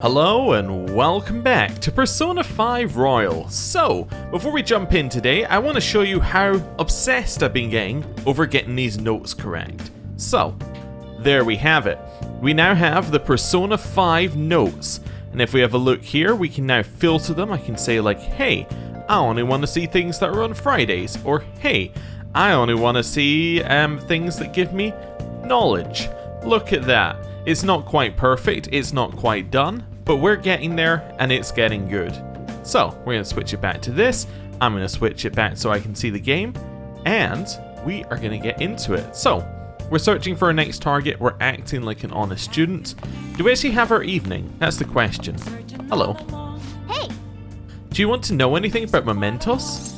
Hello and welcome back to Persona 5 Royal. So, before we jump in today, I want to show you how obsessed I've been getting over getting these notes correct. So, there we have it. We now have the Persona 5 notes, and if we have a look here, we can now filter them. I can say like, hey, I only want to see things that are on Fridays, or hey, I only want to see things that give me knowledge. Look at that. It's not quite perfect, it's not quite done, but we're getting there and it's getting good. So, we're going to switch it back to this, I'm going to switch it back so I can see the game, and we are going to get into it. So, we're searching for our next target, we're acting like an honest student. Do we actually have our evening? That's the question. Hello. Hey! Do you want to know anything about Mementos?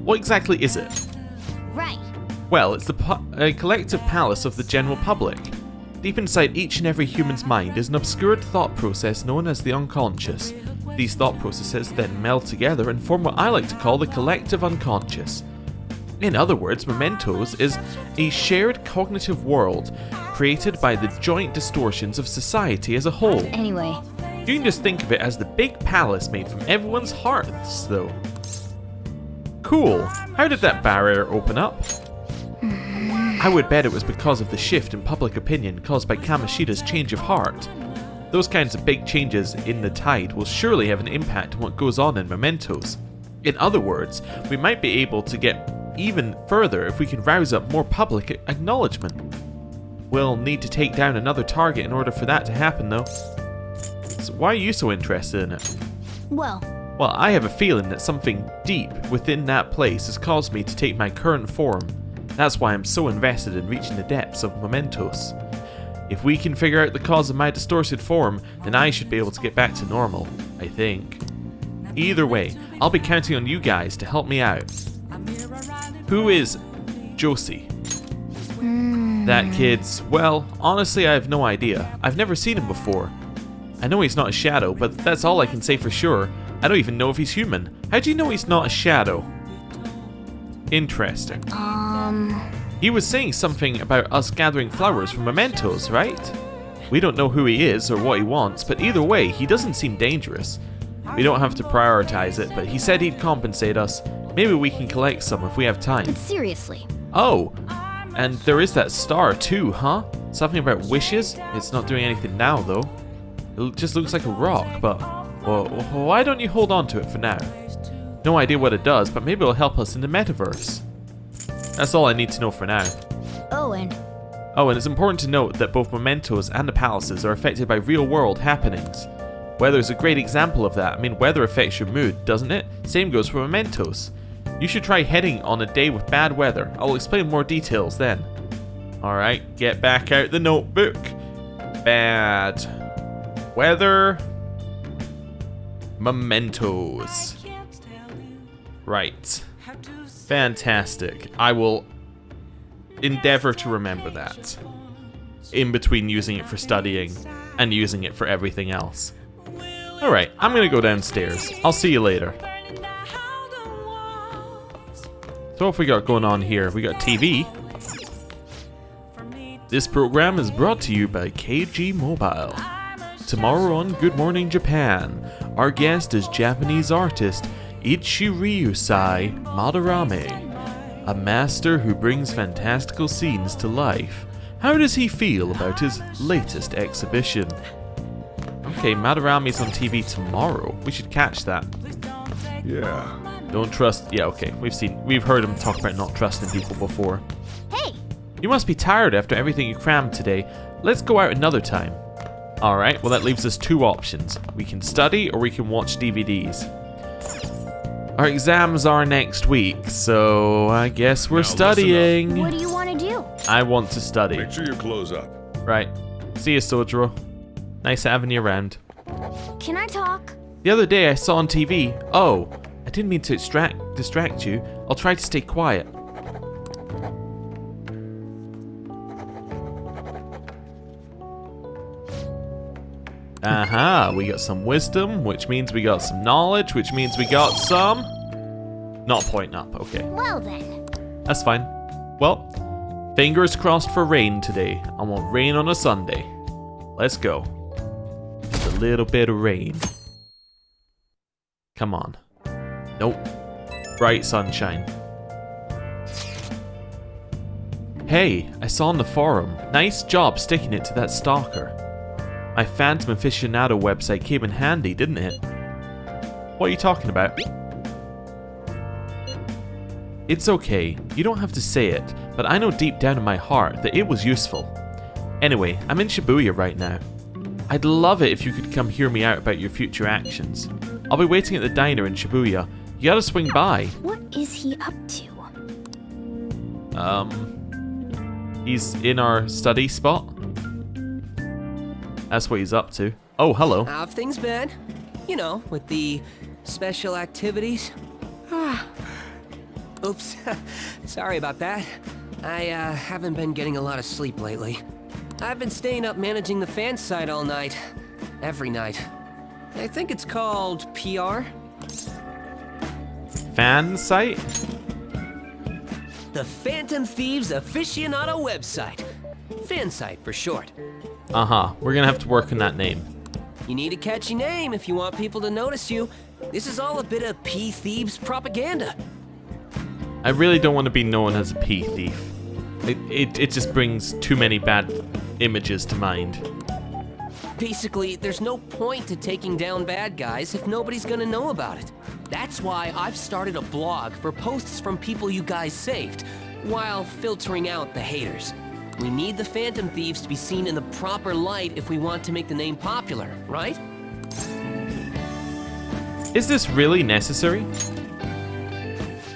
What exactly is it? Right. Well, it's a collective palace of the general public. Deep inside each and every human's mind is an obscured thought process known as the unconscious. These thought processes then meld together and form what I like to call the collective unconscious. In other words, Mementos is a shared cognitive world created by the joint distortions of society as a whole. Anyway. You can just think of it as the big palace made from everyone's hearts, though. Cool. How did that barrier open up? I would bet it was because of the shift in public opinion caused by Kamoshida's change of heart. Those kinds of big changes in the tide will surely have an impact on what goes on in Mementos. In other words, we might be able to get even further if we can rouse up more public acknowledgement. We'll need to take down another target in order for that to happen though. So why are you so interested in it? Well, I have a feeling that something deep within that place has caused me to take my current form. That's why I'm so invested in reaching the depths of Mementos. If we can figure out the cause of my distorted form, then I should be able to get back to normal, I think. Either way, I'll be counting on you guys to help me out. Who is Josie? That kid's, well, honestly I have no idea. I've never seen him before. I know he's not a shadow, but that's all I can say for sure. I don't even know if he's human. How do you know he's not a shadow? Interesting. He was saying something about us gathering flowers from Mementos, right? We don't know who he is or what he wants, but either way, he doesn't seem dangerous. We don't have to prioritize it, but he said he'd compensate us. Maybe we can collect some if we have time. but seriously. Oh, and there is that star too, huh? Something about wishes? It's not doing anything now, though. It just looks like a rock, but well, why don't you hold on to it for now? No idea what it does, but maybe it'll help us in the metaverse. That's all I need to know for now. Oh, and it's important to note that both Mementos and the palaces are affected by real-world happenings. Weather is a great example of that. I mean, weather affects your mood, doesn't it? Same goes for Mementos. You should try heading on a day with bad weather. I'll explain more details then. Alright, get back out the notebook. Bad weather. Mementos. Right. Fantastic. I will endeavor to remember that. In between using it for studying and using it for everything else. Alright, I'm gonna go downstairs. I'll see you later. So what have we got going on here? We got TV. This program is brought to you by KG Mobile. Tomorrow on Good Morning Japan, our guest is Japanese artist Ichiriusai Madarame, a master who brings fantastical scenes to life. How does he feel about his latest exhibition? Okay, Madarame's on TV tomorrow. We should catch that. Yeah. Don't trust... Yeah, okay. We've heard him talk about not trusting people before. hey! You must be tired after everything you crammed today. Let's go out another time. Alright, well that leaves us two options. We can study or we can watch DVDs. Our exams are next week, so I guess we're Now studying. What do you want to do? I want to study. Make sure you close up. Right. See you, Sojiro. Nice having you around. Can I talk? The other day I saw on TV. Oh, I didn't mean to distract you. I'll try to stay quiet. Aha, we got some wisdom, which means we got some knowledge, which means we got some... Not pointing up, okay. Well then. That's fine. Well, fingers crossed for rain today. I want rain on a Sunday. Let's go. little bit of rain. Come on. Nope. Bright sunshine. Hey, I saw on the forum. Nice job sticking it to that stalker. My Phantom Aficionado website came in handy, didn't it? What are you talking about? It's okay, you don't have to say it, but I know deep down in my heart that it was useful. Anyway, I'm in Shibuya right now. I'd love it if you could come hear me out about your future actions. I'll be waiting at the diner in Shibuya. You gotta swing by. What is he up to? He's in our study spot. That's what he's up to. Oh, hello. How have things been? You know, with the special activities. Oops. Sorry about that. I haven't been getting a lot of sleep lately. I've been staying up managing the fan site all night. Every night. I think it's called PR. Fan site? The Phantom Thieves Aficionado website. Fan site for short. Uh-huh. We're gonna have to work on that name. You need a catchy name if you want people to notice you. This is all a bit of P-Thieves propaganda. I really don't want to be known as a pea thief. It just brings too many bad images to mind. Basically, there's no point to taking down bad guys if nobody's gonna know about it. That's why I've started a blog for posts from people you guys saved, while filtering out the haters. We need the Phantom Thieves to be seen in the proper light if we want to make the name popular, right? Is this really necessary?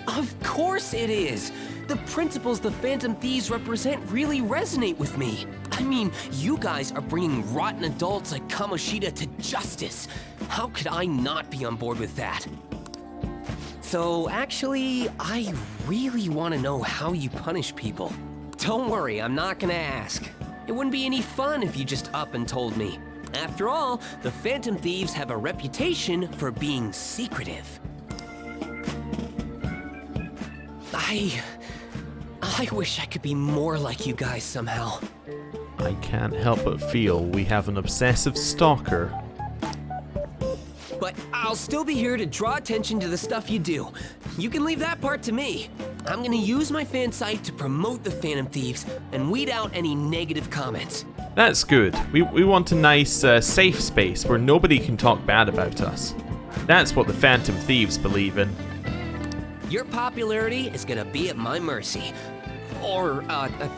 Of course it is! The principles the Phantom Thieves represent really resonate with me. I mean, you guys are bringing rotten adults like Kamoshida to justice. How could I not be on board with that? So actually, I really want to know how you punish people. Don't worry, I'm not gonna ask. It wouldn't be any fun if you just up and told me. After all, the Phantom Thieves have a reputation for being secretive. I wish I could be more like you guys somehow. I can't help but feel we have an obsessive stalker. But I'll still be here to draw attention to the stuff you do. You can leave that part to me. I'm gonna use my fan site to promote the Phantom Thieves and weed out any negative comments. That's good. We want a nice, safe space where nobody can talk bad about us. That's what the Phantom Thieves believe in. Your popularity is gonna be at my mercy. Or,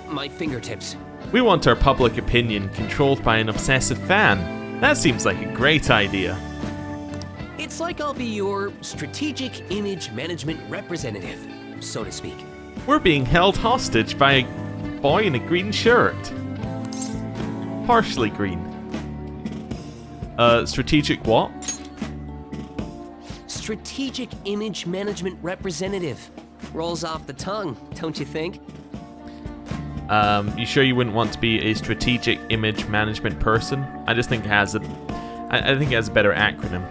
my fingertips. We want our public opinion controlled by an obsessive fan. That seems like a great idea. It's like I'll be your strategic image management representative, so to speak. We're being held hostage by a boy in a green shirt. Partially green. Strategic what? Strategic image management representative. Rolls off the tongue, don't you think? You sure you wouldn't want to be a strategic image management person? I just think it has I think it has a better acronym.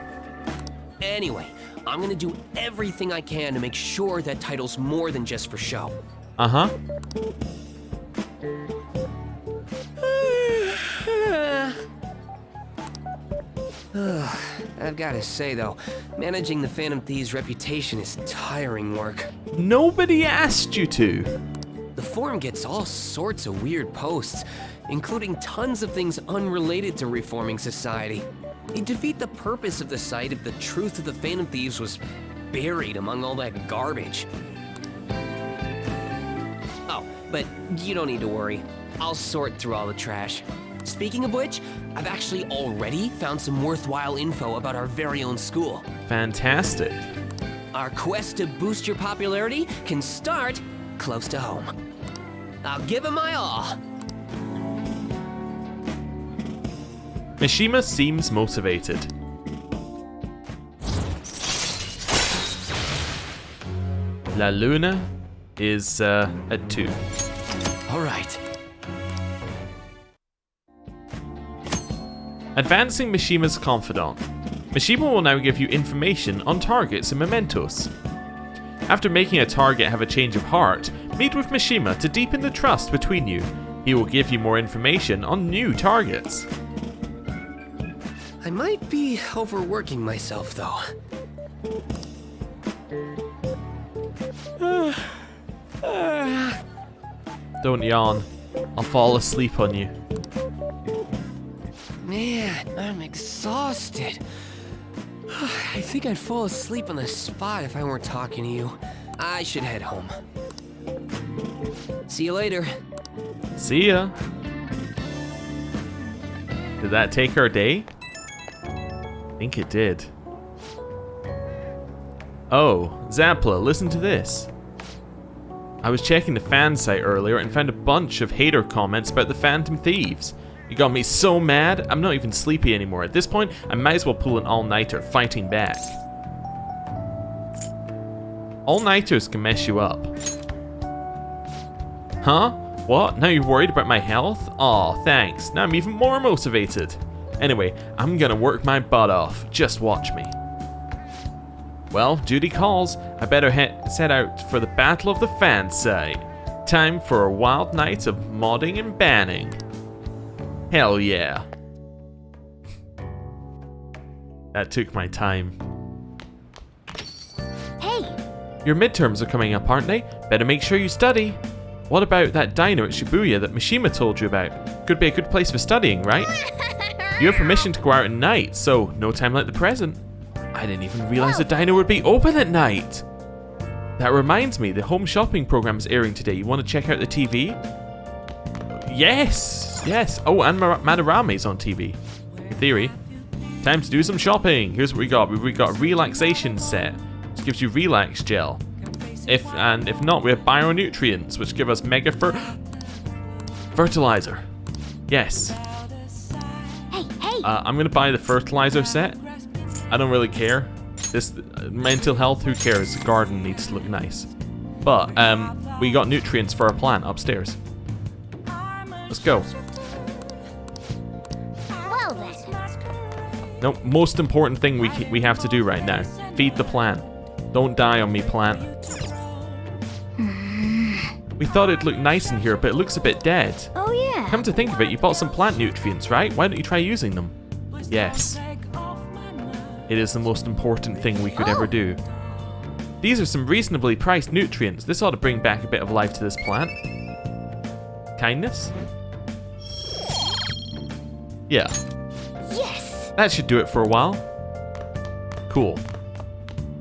Anyway, I'm gonna do everything I can to make sure that title's more than just for show. Uh-huh. I've gotta say though, managing the Phantom Thieves' reputation is tiring work. Nobody asked you to. The forum gets all sorts of weird posts, including tons of things unrelated to reforming society. They defeat the purpose of the site if the truth of the Phantom Thieves was buried among all that garbage. Oh, but you don't need to worry. I'll sort through all the trash. Speaking of which, I've actually already found some worthwhile info about our very own school. Fantastic. Our quest to boost your popularity can start close to home. I'll give it my all. Mishima seems motivated. La Luna is at 2. All right. Advancing Mishima's confidant. Mishima will now give you information on targets and mementos. After making a target have a change of heart, meet with Mishima to deepen the trust between you. He will give you more information on new targets. I might be overworking myself, though. Don't yawn. I'll fall asleep on you. Man, I'm exhausted. I think I'd fall asleep on the spot if I weren't talking to you. I should head home. See you later. See ya. Did that take our day? I think it did. Oh, Zappla, listen to this. I was checking the fan site earlier and found a bunch of hater comments about the Phantom Thieves. You got me so mad, I'm not even sleepy anymore. At this point, I might as well pull an all-nighter fighting back. All-nighters can mess you up. Huh? What? Now you're worried about my health? Aw, thanks. Now I'm even more motivated. Anyway, I'm gonna work my butt off. Just watch me. Well, duty calls. I better set out for the Battle of the Fan site. Time for a wild night of modding and banning. Hell yeah. That took my time. Hey, Your midterms are coming up, aren't they? Better make sure you study. What about that diner at Shibuya that Mishima told you about? Could be a good place for studying, right? You have permission to go out at night, so no time like the present. I didn't even realize the diner would be open at night. That reminds me, the home shopping program is airing today. You want to check out the TV? Yes, yes. Oh, and Madarame's on TV. In theory. Time to do some shopping. Here's what we got. We got a relaxation set, which gives you relax gel. If not, we have bionutrients, which give us mega fertilizer. Yes. hey, hey. I'm gonna buy the fertilizer set. I don't really care. This mental health, who cares? The garden needs to look nice. But we got nutrients for our plant upstairs. Let's go. Well then. No, most important thing we have to do right now. Feed the plant. Don't die on me, plant. We thought it'd look nice in here, but it looks a bit dead. Oh yeah. Come to think of it, you bought some plant nutrients, right? Why don't you try using them? Yes. It is the most important thing we could ever do. These are some reasonably priced nutrients. This ought to bring back a bit of life to this plant. Kindness? Yeah. Yes. That should do it for a while. Cool.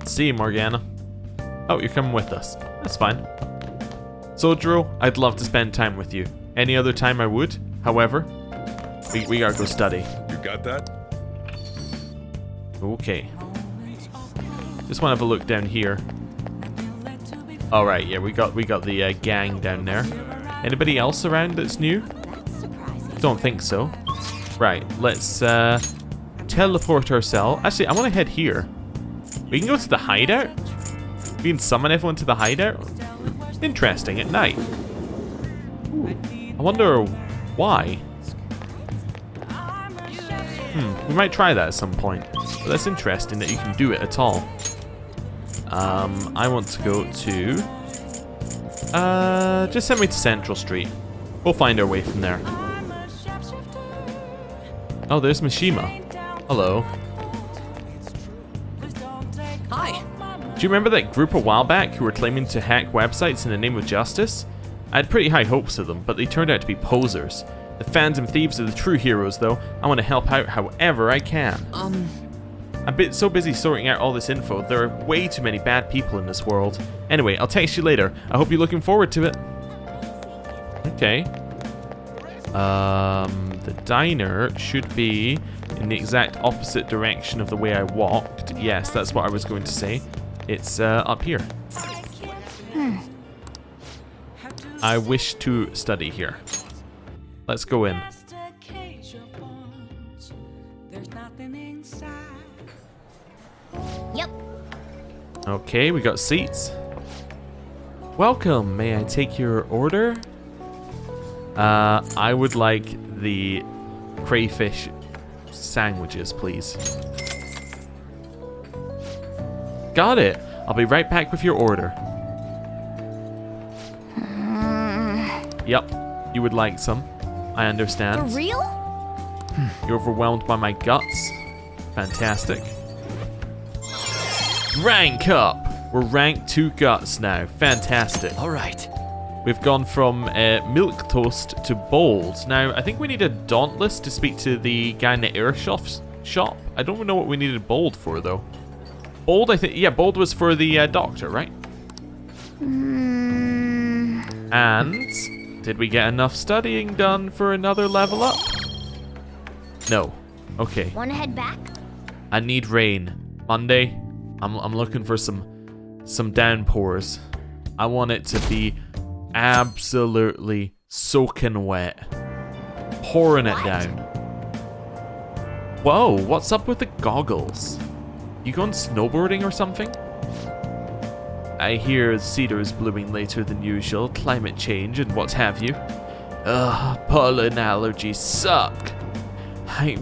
See you, Morgana. Oh, you're coming with us. That's fine. Sojiro, I'd love to spend time with you. Any other time I would. However, we gotta go study. You got that? Okay. Just want to have a look down here. All right, yeah, we got the gang down there. Anybody else around that's new? That's surprising. Don't think so. Right, let's teleport ourselves. Actually, I want to head here. We can go to the hideout. We can summon everyone to the hideout. Interesting, at night. I wonder why. We might try that at some point. But that's interesting that you can do it at all. I want to go to... just send me to Central Street. We'll find our way from there. Oh, there's Mishima. Hello. Hi. Do you remember that group a while back who were claiming to hack websites in the name of justice? I had pretty high hopes of them, but they turned out to be posers. The Phantom Thieves are the true heroes, though. I want to help out however I can. I'm so busy sorting out all this info, there are way too many bad people in this world. Anyway, I'll text you later. I hope you're looking forward to it. Okay. The diner should be in the exact opposite direction of the way I walked. Yes, that's what I was going to say. It's up here. I wish to study here. Let's go in. Yep. Okay, we got seats. Welcome, may I take your order? I would like the crayfish sandwiches, please. Got it. I'll be right back with your order. Yep, you would like some. I understand. For real? You're overwhelmed by my guts? Fantastic. Rank up! We're rank 2 guts now. Fantastic. All right. We've gone from milk toast to bold. Now, I think we need a dauntless to speak to the guy in the air shop. I don't know what we needed bold for, though. Bold, I think, yeah, bold was for the doctor, right? And did we get enough studying done for another level up? No. Okay. Wanna head back? I need rain. Monday, I'm looking for some downpours. I want it to be absolutely soaking wet. Pouring it down. Whoa, what's up with the goggles? You going snowboarding or something? I hear cedars blooming later than usual, climate change and what have you. Ugh, pollen allergies suck. I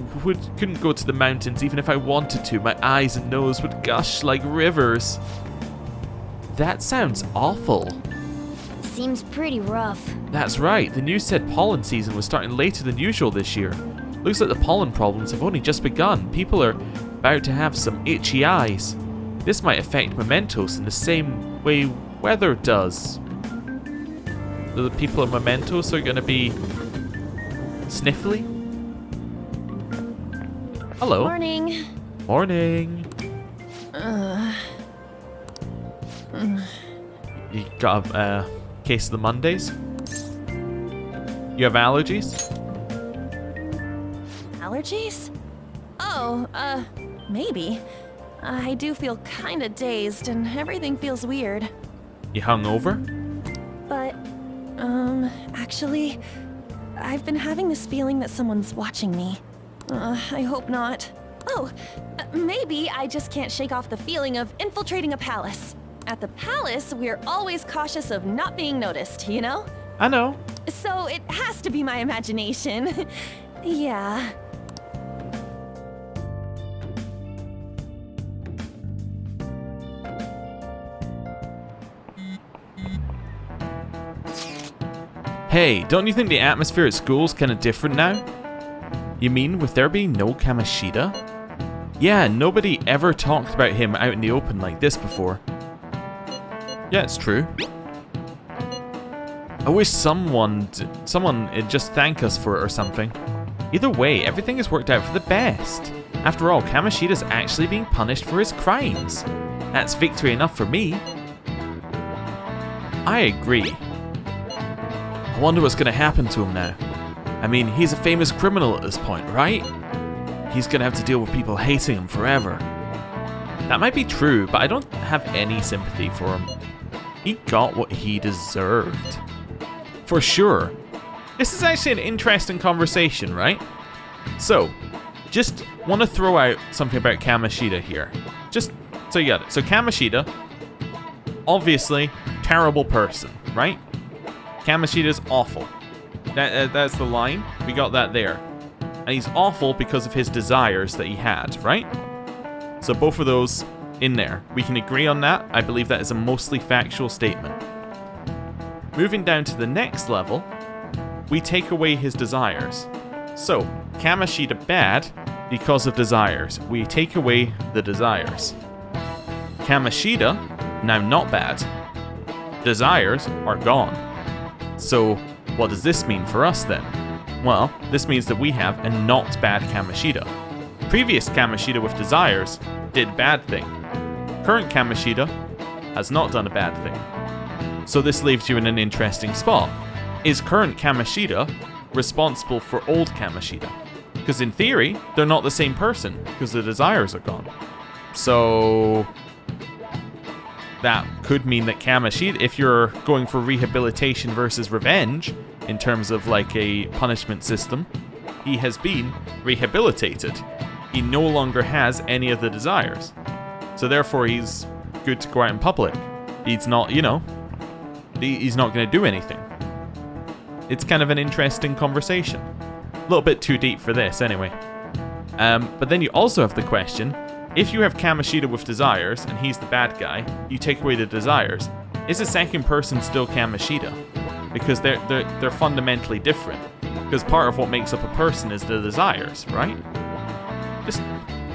couldn't go to the mountains even if I wanted to. My eyes and nose would gush like rivers. That sounds awful. Seems pretty rough. That's right. The news said pollen season was starting later than usual this year. Looks like the pollen problems have only just begun. People are about to have some itchy eyes. This might affect Mementos in the same way weather does. The people of Mementos are going to be sniffly? Hello. Morning. Morning. You got a case of the Mondays? You have allergies? Allergies? Oh, maybe. I do feel kinda dazed and everything feels weird. You hungover? But, actually, I've been having this feeling that someone's watching me. I hope not. Oh, maybe I just can't shake off the feeling of infiltrating a palace. At the palace, we're always cautious of not being noticed, you know? I know. So it has to be my imagination. Yeah. Hey, don't you think the atmosphere at school's kind of different now? You mean with there being no Kamoshida? Yeah, nobody ever talked about him out in the open like this before. Yeah, it's true. I wish someone would just thank us for it or something. Either way, everything has worked out for the best. After all, Kamoshida's actually being punished for his crimes. That's victory enough for me. I agree. I wonder what's gonna happen to him now. I mean, he's a famous criminal at this point, right? He's gonna have to deal with people hating him forever. That might be true, but I don't have any sympathy for him. He got what he deserved. For sure. This is actually an interesting conversation, right? So, just want to throw out something about Kamoshida here. Just so you got it. So Kamoshida, obviously, terrible person, right? Kamoshida's awful. That's the line. We got that there. And he's awful because of his desires that he had, right? So both of those in there. We can agree on that. I believe that is a mostly factual statement. Moving down to the next level, we take away his desires. So, Kamoshida bad because of desires. We take away the desires. Kamoshida, now not bad. Desires are gone. So, what does this mean for us then? Well, this means that we have a not bad Kamoshida. Previous Kamoshida with desires did bad thing. Current Kamoshida has not done a bad thing. So this leaves you in an interesting spot. Is current Kamoshida responsible for old Kamoshida? Because in theory, they're not the same person, because the desires are gone. So that could mean that Kamoshida, if you're going for rehabilitation versus revenge, in terms of like a punishment system, he has been rehabilitated. He no longer has any of the desires. So therefore he's good to go out in public. He's not, he's not going to do anything. It's kind of an interesting conversation. A little bit too deep for this anyway. But then you also have the question, if you have Kamoshida with desires and he's the bad guy, you take away the desires, is the second person still Kamoshida? Because they're fundamentally different. Because part of what makes up a person is the desires, right? Just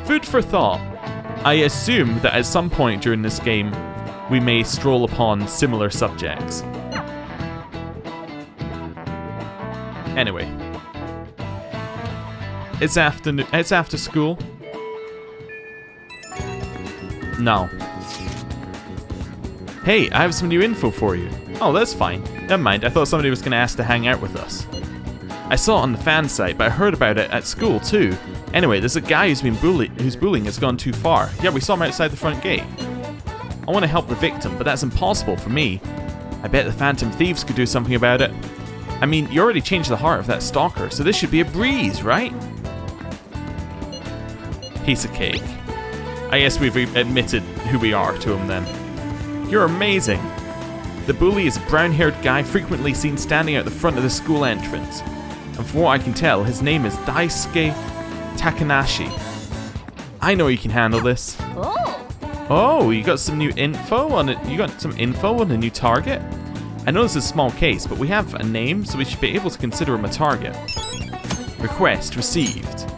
Food for thought. I assume that at some point during this game, we may stroll upon similar subjects. Anyway. It's after school. No. Hey, I have some new info for you. Oh, that's fine. Never mind, I thought somebody was going to ask to hang out with us. I saw it on the fan site, but I heard about it at school too. Anyway, there's a guy whose bullying has gone too far. Yeah, we saw him outside the front gate. I want to help the victim, but that's impossible for me. I bet the Phantom Thieves could do something about it. I mean, you already changed the heart of that stalker, so this should be a breeze, right? Piece of cake. I guess we've admitted who we are to him then. You're amazing. The bully is a brown-haired guy frequently seen standing out the front of the school entrance. And from what I can tell, his name is Daisuke Takanashi. I know you can handle this. Oh, you got some new info on it. You got some info on a new target? I know this is a small case, but we have a name, so we should be able to consider him a target. Request received.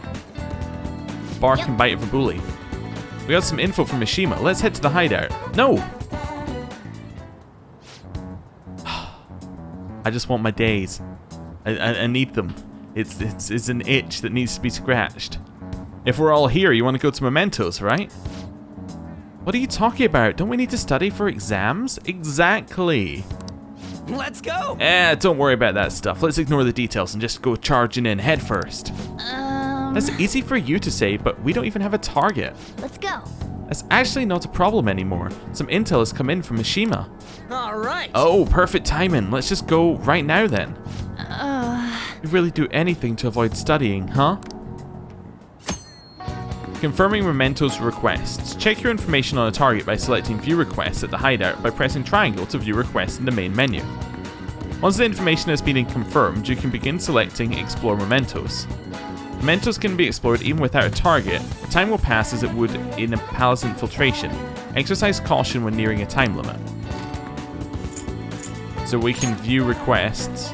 Bark and bite of a bully. We got some info from Mishima. Let's head to the hideout. No! I just want my days. I need them. It's an itch that needs to be scratched. If we're all here, you want to go to Mementos, right? What are you talking about? Don't we need to study for exams? Exactly. Let's go! Don't worry about that stuff. Let's ignore the details and just go charging in head first. That's easy for you to say, but we don't even have a target. Let's go. That's actually not a problem anymore. Some intel has come in from Mishima. All right. Oh, perfect timing. Let's just go right now then. You really do anything to avoid studying, huh? Confirming Memento's requests. Check your information on a target by selecting View Requests at the hideout by pressing triangle to view requests in the main menu. Once the information has been confirmed, you can begin selecting Explore Mementos. Mementos can be explored even without a target. Time will pass as it would in a palace infiltration. Exercise caution when nearing a time limit. So we can view requests.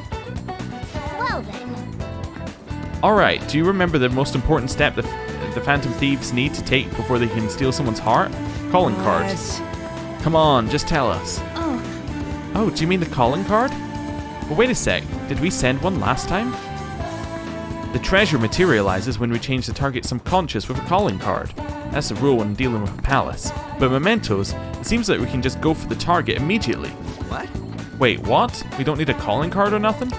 Well then. Alright, do you remember the most important step the Phantom Thieves need to take before they can steal someone's heart? Calling card. Come on, just tell us. Oh, do you mean the calling card? Well, wait a sec, did we send one last time? The treasure materializes when we change the target's subconscious with a calling card. That's the rule when dealing with a palace. But Mementos, it seems like we can just go for the target immediately. What? Wait, what? We don't need a calling card or nothing?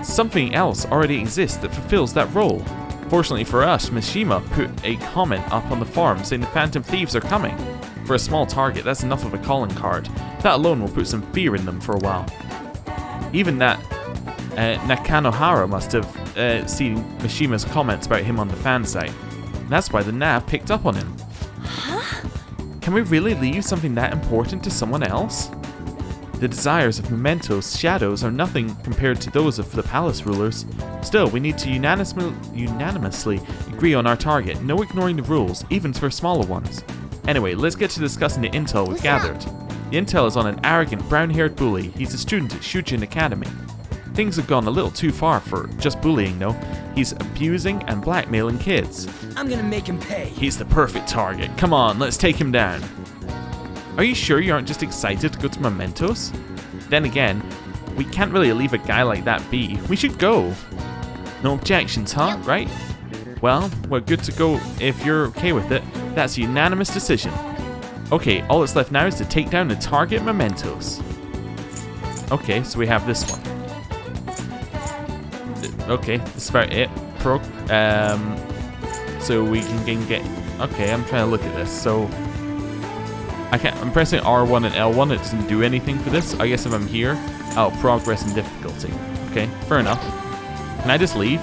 Something else already exists that fulfills that role. Fortunately for us, Mishima put a comment up on the forum saying the Phantom Thieves are coming. For a small target, that's enough of a calling card. That alone will put some fear in them for a while. Even that Nakanohara must have seen Mishima's comments about him on the fan site. That's why the Nav picked up on him. Huh? Can we really leave something that important to someone else? The desires of Memento's shadows are nothing compared to those of the palace rulers. Still, we need to unanimously agree on our target, no ignoring the rules, even for smaller ones. Anyway, let's get to discussing the intel we've gathered. The intel is on an arrogant, brown-haired bully. He's a student at Shujin Academy. Things have gone a little too far for just bullying, though. He's abusing and blackmailing kids. I'm gonna make him pay. He's the perfect target. Come on, let's take him down. Are you sure you aren't just excited to go to Mementos? Then again, we can't really leave a guy like that be. We should go. No objections, huh? Right? Well, we're good to go if you're okay with it. That's a unanimous decision. Okay, all that's left now is to take down the target Mementos. Okay, so we have this one. Okay, that's about it. So we can get... Okay, I'm trying to look at this. So... I'm pressing R1 and L1, it doesn't do anything for this. I guess if I'm here, progress and difficulty. Okay, fair enough. Can I just leave?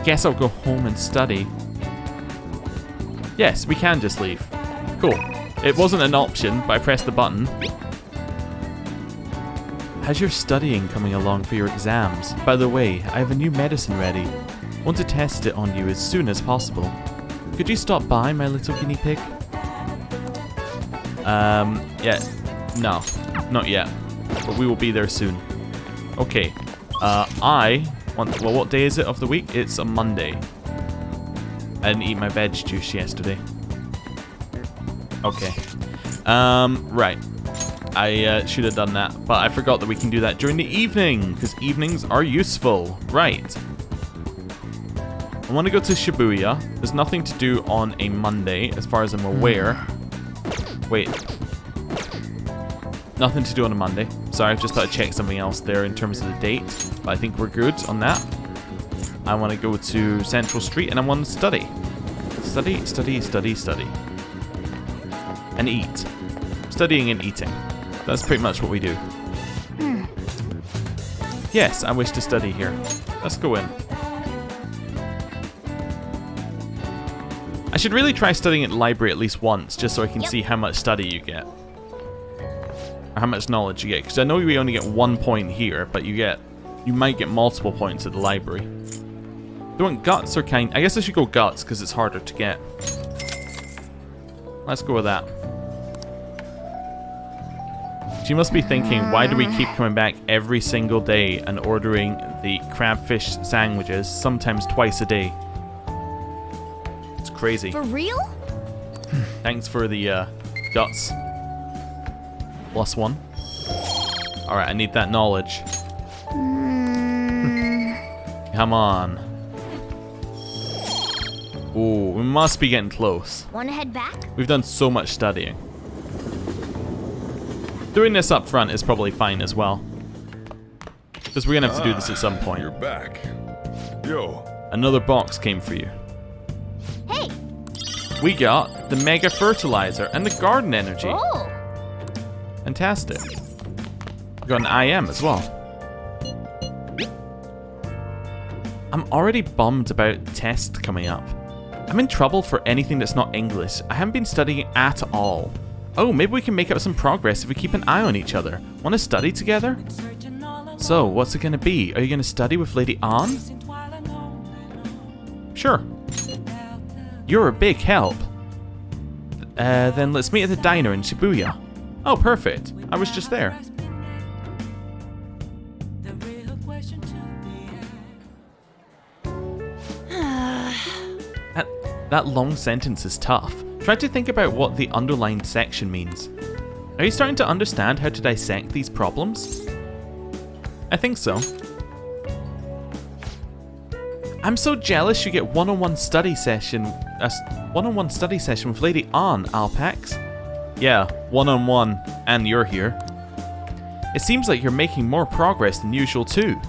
Guess I'll go home and study. Yes, we can just leave. Cool. It wasn't an option, but I pressed the button. How's your studying coming along for your exams? By the way, I have a new medicine ready. Want to test it on you as soon as possible. Could you stop by, my little guinea pig? Yeah. No, not yet. But we will be there soon. Okay. well, what day is it of the week? It's a Monday. I didn't eat my veg juice yesterday. Okay. Right. I should have done that, but I forgot that we can do that during the evening, because evenings are useful. Right. I want to go to Shibuya. There's nothing to do on a Monday, as far as I'm aware. Wait. Nothing to do on a Monday. Sorry, I just thought I'd check something else there in terms of the date, but I think we're good on that. I want to go to Central Street and I want to study. Study, study, study, study. And eat. Studying and eating. That's pretty much what we do. Yes, I wish to study here. Let's go in. I should really try studying at the library at least once, just so I can see how much study you get. Or how much knowledge you get. Because I know we only get 1 point here, but you might get multiple points at the library. Do you want guts or kind? I guess I should go guts, because it's harder to get. Let's go with that. She must be thinking, why do we keep coming back every single day and ordering the crabfish sandwiches, sometimes twice a day? It's crazy. For real? Thanks for the guts. +1. Alright, I need that knowledge. Come on. Ooh, we must be getting close. Wanna head back? We've done so much studying. Doing this up front is probably fine as well. Because we're going to have to do this at some point. You're back. Yo. Another box came for you. Hey! We got the Mega Fertilizer and the Garden Energy. Oh! Fantastic. We got an IM as well. I'm already bummed about tests coming up. I'm in trouble for anything that's not English. I haven't been studying at all. Oh, maybe we can make up some progress if we keep an eye on each other. Want to study together? So, what's it going to be? Are you going to study with Lady Ann? Sure. You're a big help. Then let's meet at the diner in Shibuya. Oh, perfect. I was just there. That long sentence is tough. Try to think about what the underlined section means. Are you starting to understand how to dissect these problems? I think so. I'm so jealous you get one-on-one study session. One-on-one study session with Lady Ann, Alpax. Yeah, one-on-one, and you're here. It seems like you're making more progress than usual too.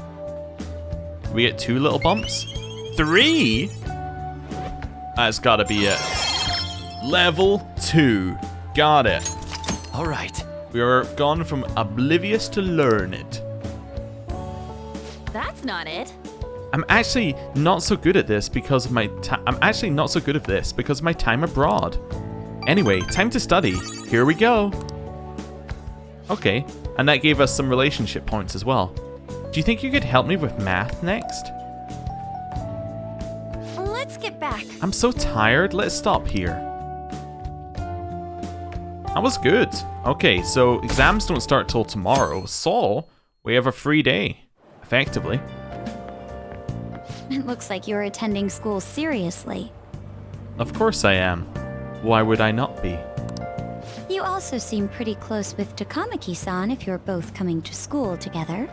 Do we get 2 little bumps? 3? That's gotta be it. Level 2. Got it. All right. We are gone from oblivious to learned. That's not it. I'm actually not so good at this because of my time abroad. Anyway, time to study. Here we go. Okay, and that gave us some relationship points as well. Do you think you could help me with math next? Let's get back. I'm so tired. Let's stop here. That was good. Okay, so exams don't start till tomorrow, so we have a free day, effectively. It looks like you're attending school seriously. Of course I am. Why would I not be? You also seem pretty close with Takamaki-san if you're both coming to school together.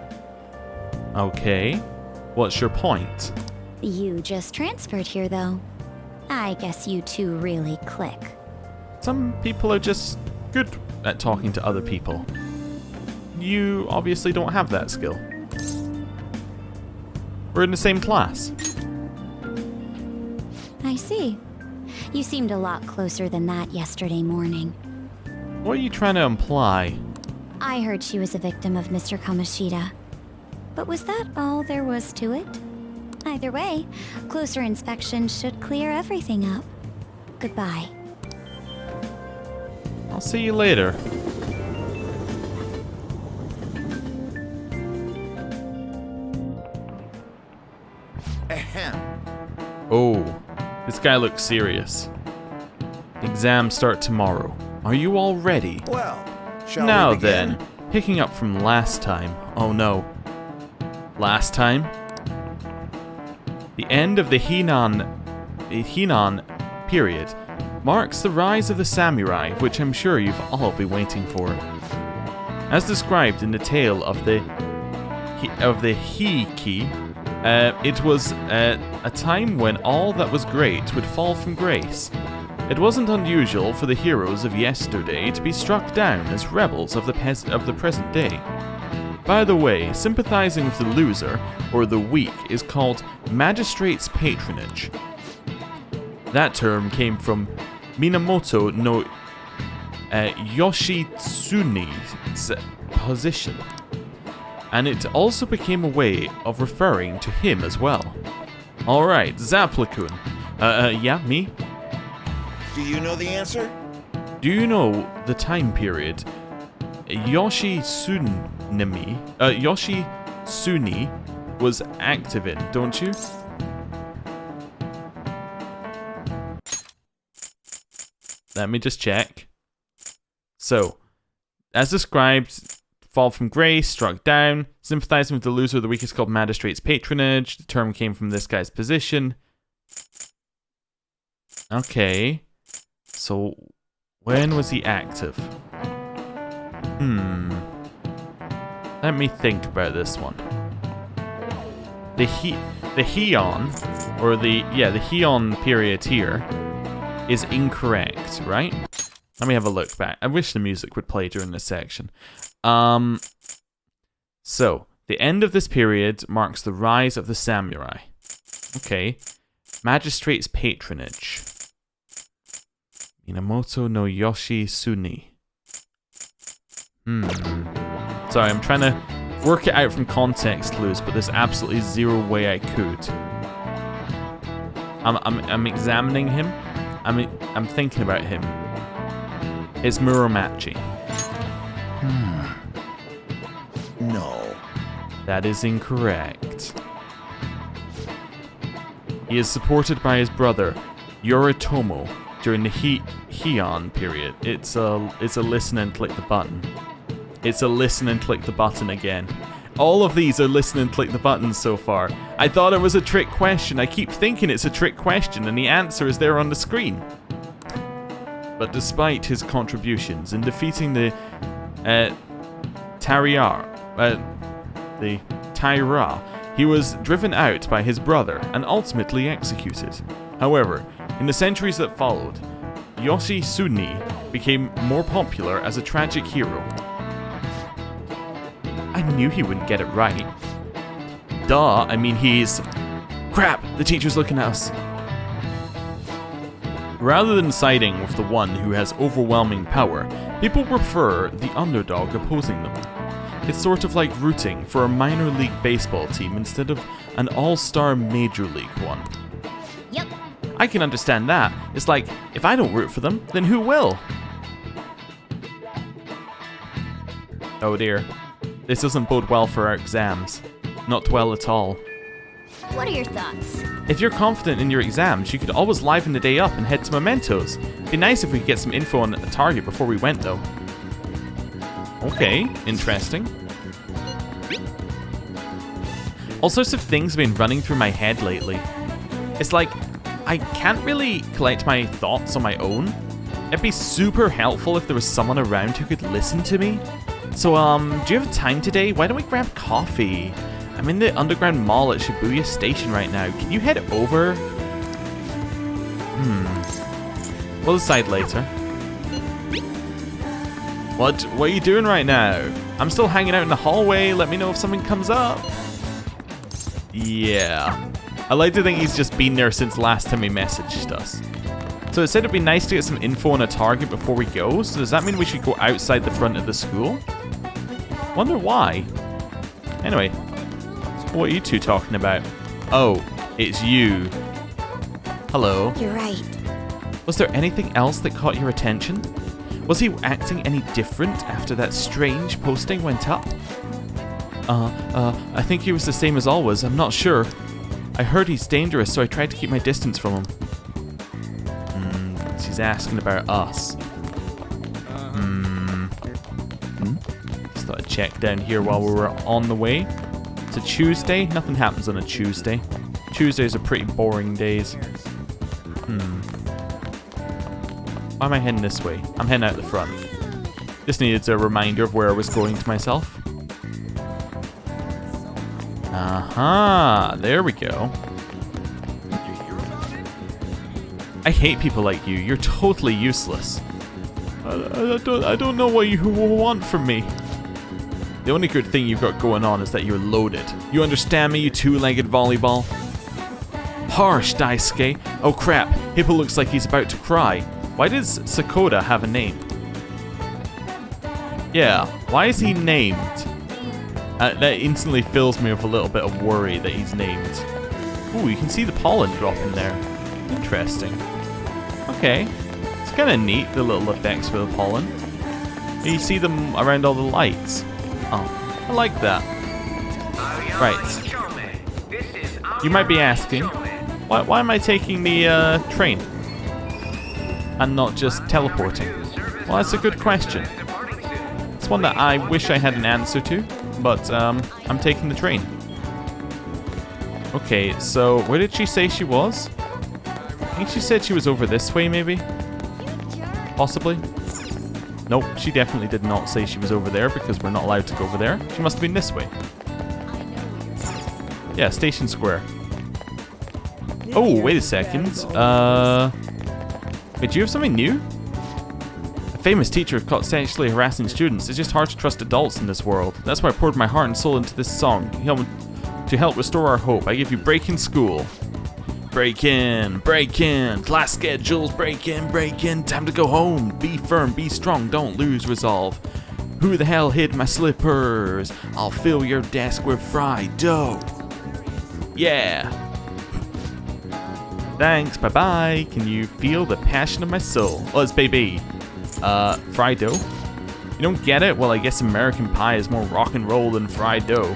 Okay. What's your point? You just transferred here, though. I guess you two really click. Some people are just good at talking to other people. You obviously don't have that skill. We're in the same class. I see. You seemed a lot closer than that yesterday morning. What are you trying to imply? I heard she was a victim of Mr. Kamoshida. But was that all there was to it? Either way, closer inspection should clear everything up. Goodbye. I'll see you later. Oh, this guy looks serious. Exams start tomorrow. Are you all ready? Well, shall Now we begin? then, picking up from last time. Oh no. last time. The end of the Heian period marks the rise of the samurai, which I'm sure you've all been waiting for. As described in the tale of the Heiki, it was a time when all that was great would fall from grace. It wasn't unusual for the heroes of yesterday to be struck down as rebels of the present day. By the way, sympathizing with the loser, or the weak, is called magistrate's patronage. That term came from Minamoto no Yoshitsune's position, and it also became a way of referring to him as well. Alright, Zaplakun. Yeah, me? Do you know the answer? Do you know the time period Yoshitsune was active in, don't you? Let me just check. So, as described, fall from grace, struck down, sympathizing with the loser, the weak is called magistrate's patronage. The term came from this guy's position. Okay. So, when was he active? Let me think about this one. The Heian, or the Heian period here, is incorrect, right? Let me have a look back. I wish the music would play during this section. So, the end of this period marks the rise of the samurai. Okay. Magistrate's patronage. Minamoto no Yoshitsune. Sorry, I'm trying to work it out from context clues, but there's absolutely zero way I could. I'm examining him. I'm thinking about him. It's Muromachi. No. That is incorrect. He is supported by his brother, Yoritomo, during the Heian period. It's a listen and click the button. It's a listen and click the button again. All of these are listen and click the buttons so far. I thought it was a trick question. I keep thinking it's a trick question and the answer is there on the screen. But despite his contributions in defeating the Taira, he was driven out by his brother and ultimately executed. However, in the centuries that followed, Yoshitsune became more popular as a tragic hero. I knew he wouldn't get it right. Duh, I mean he's... Crap, the teacher's looking at us. Rather than siding with the one who has overwhelming power, people prefer the underdog opposing them. It's sort of like rooting for a minor league baseball team instead of an all-star major league one. Yep. I can understand that. It's like, if I don't root for them, then who will? Oh dear. This doesn't bode well for our exams. Not well at all. What are your thoughts? If you're confident in your exams, you could always liven the day up and head to Mementos. Be nice if we could get some info on a target before we went, though. Okay, interesting. All sorts of things have been running through my head lately. It's like, I can't really collect my thoughts on my own. It'd be super helpful if there was someone around who could listen to me. So, do you have time today? Why don't we grab coffee? I'm in the underground mall at Shibuya Station right now. Can you head over? We'll decide later. What are you doing right now? I'm still hanging out in the hallway. Let me know if something comes up. Yeah. I like to think he's just been there since last time he messaged us. So it said it'd be nice to get some info on a target before we go. So does that mean we should go outside the front of the school? Wonder why. Anyway, what are you two talking about? Oh, it's you. Hello. You're right. Was there anything else that caught your attention? Was he acting any different after that strange posting went up? I think he was the same as always. I'm not sure. I heard he's dangerous, so I tried to keep my distance from him. He's asking about us. Just thought I'd check down here while we were on the way to a Tuesday. Nothing happens on a Tuesday. Tuesdays are pretty boring days. Why am I heading this way? I'm heading out the front. Just needed a reminder of where I was going to myself. Aha, there we go. I hate people like you. You're totally useless. I don't know what you want from me. The only good thing you've got going on is that you're loaded. You understand me, you two-legged volleyball? Harsh, Daisuke. Oh crap, Hippo looks like he's about to cry. Why does Sakota have a name? Yeah, why is he named? That instantly fills me with a little bit of worry that he's named. Ooh, you can see the pollen drop in there. Interesting. Okay. It's kind of neat, the little effects for the pollen. You see them around all the lights. Oh, I like that. Right. You might be asking, why am I taking the train? And not just teleporting? Well, that's a good question. It's one that I wish I had an answer to, but I'm taking the train. Okay, so where did she say she was? I think she said she was over this way, maybe? Possibly? Nope, she definitely did not say she was over there because we're not allowed to go over there. She must have been this way. Yeah, Station Square. Oh, wait a second. Wait, do you have something new? A famous teacher caught sexually harassing students. It's just hard to trust adults in this world. That's why I poured my heart and soul into this song. To help restore our hope, I give you Break in School. Break in, class schedules, break in, time to go home. Be firm, be strong, don't lose resolve. Who the hell hid my slippers? I'll fill your desk with fried dough. Yeah. Thanks, bye-bye. Can you feel the passion of my soul? Oh, it's baby. Fried dough? You don't get it? Well, I guess American Pie is more rock and roll than fried dough.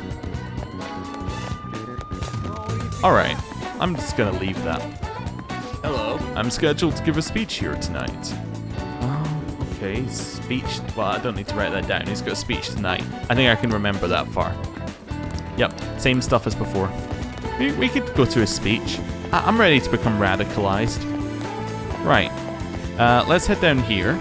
Alright. I'm just gonna leave that. Hello. I'm scheduled to give a speech here tonight. Oh, okay. Speech. Well, I don't need to write that down. He's got a speech tonight. I think I can remember that far. Yep. Same stuff as before. We could go to a speech. I'm ready to become radicalized. Right. Let's head down here.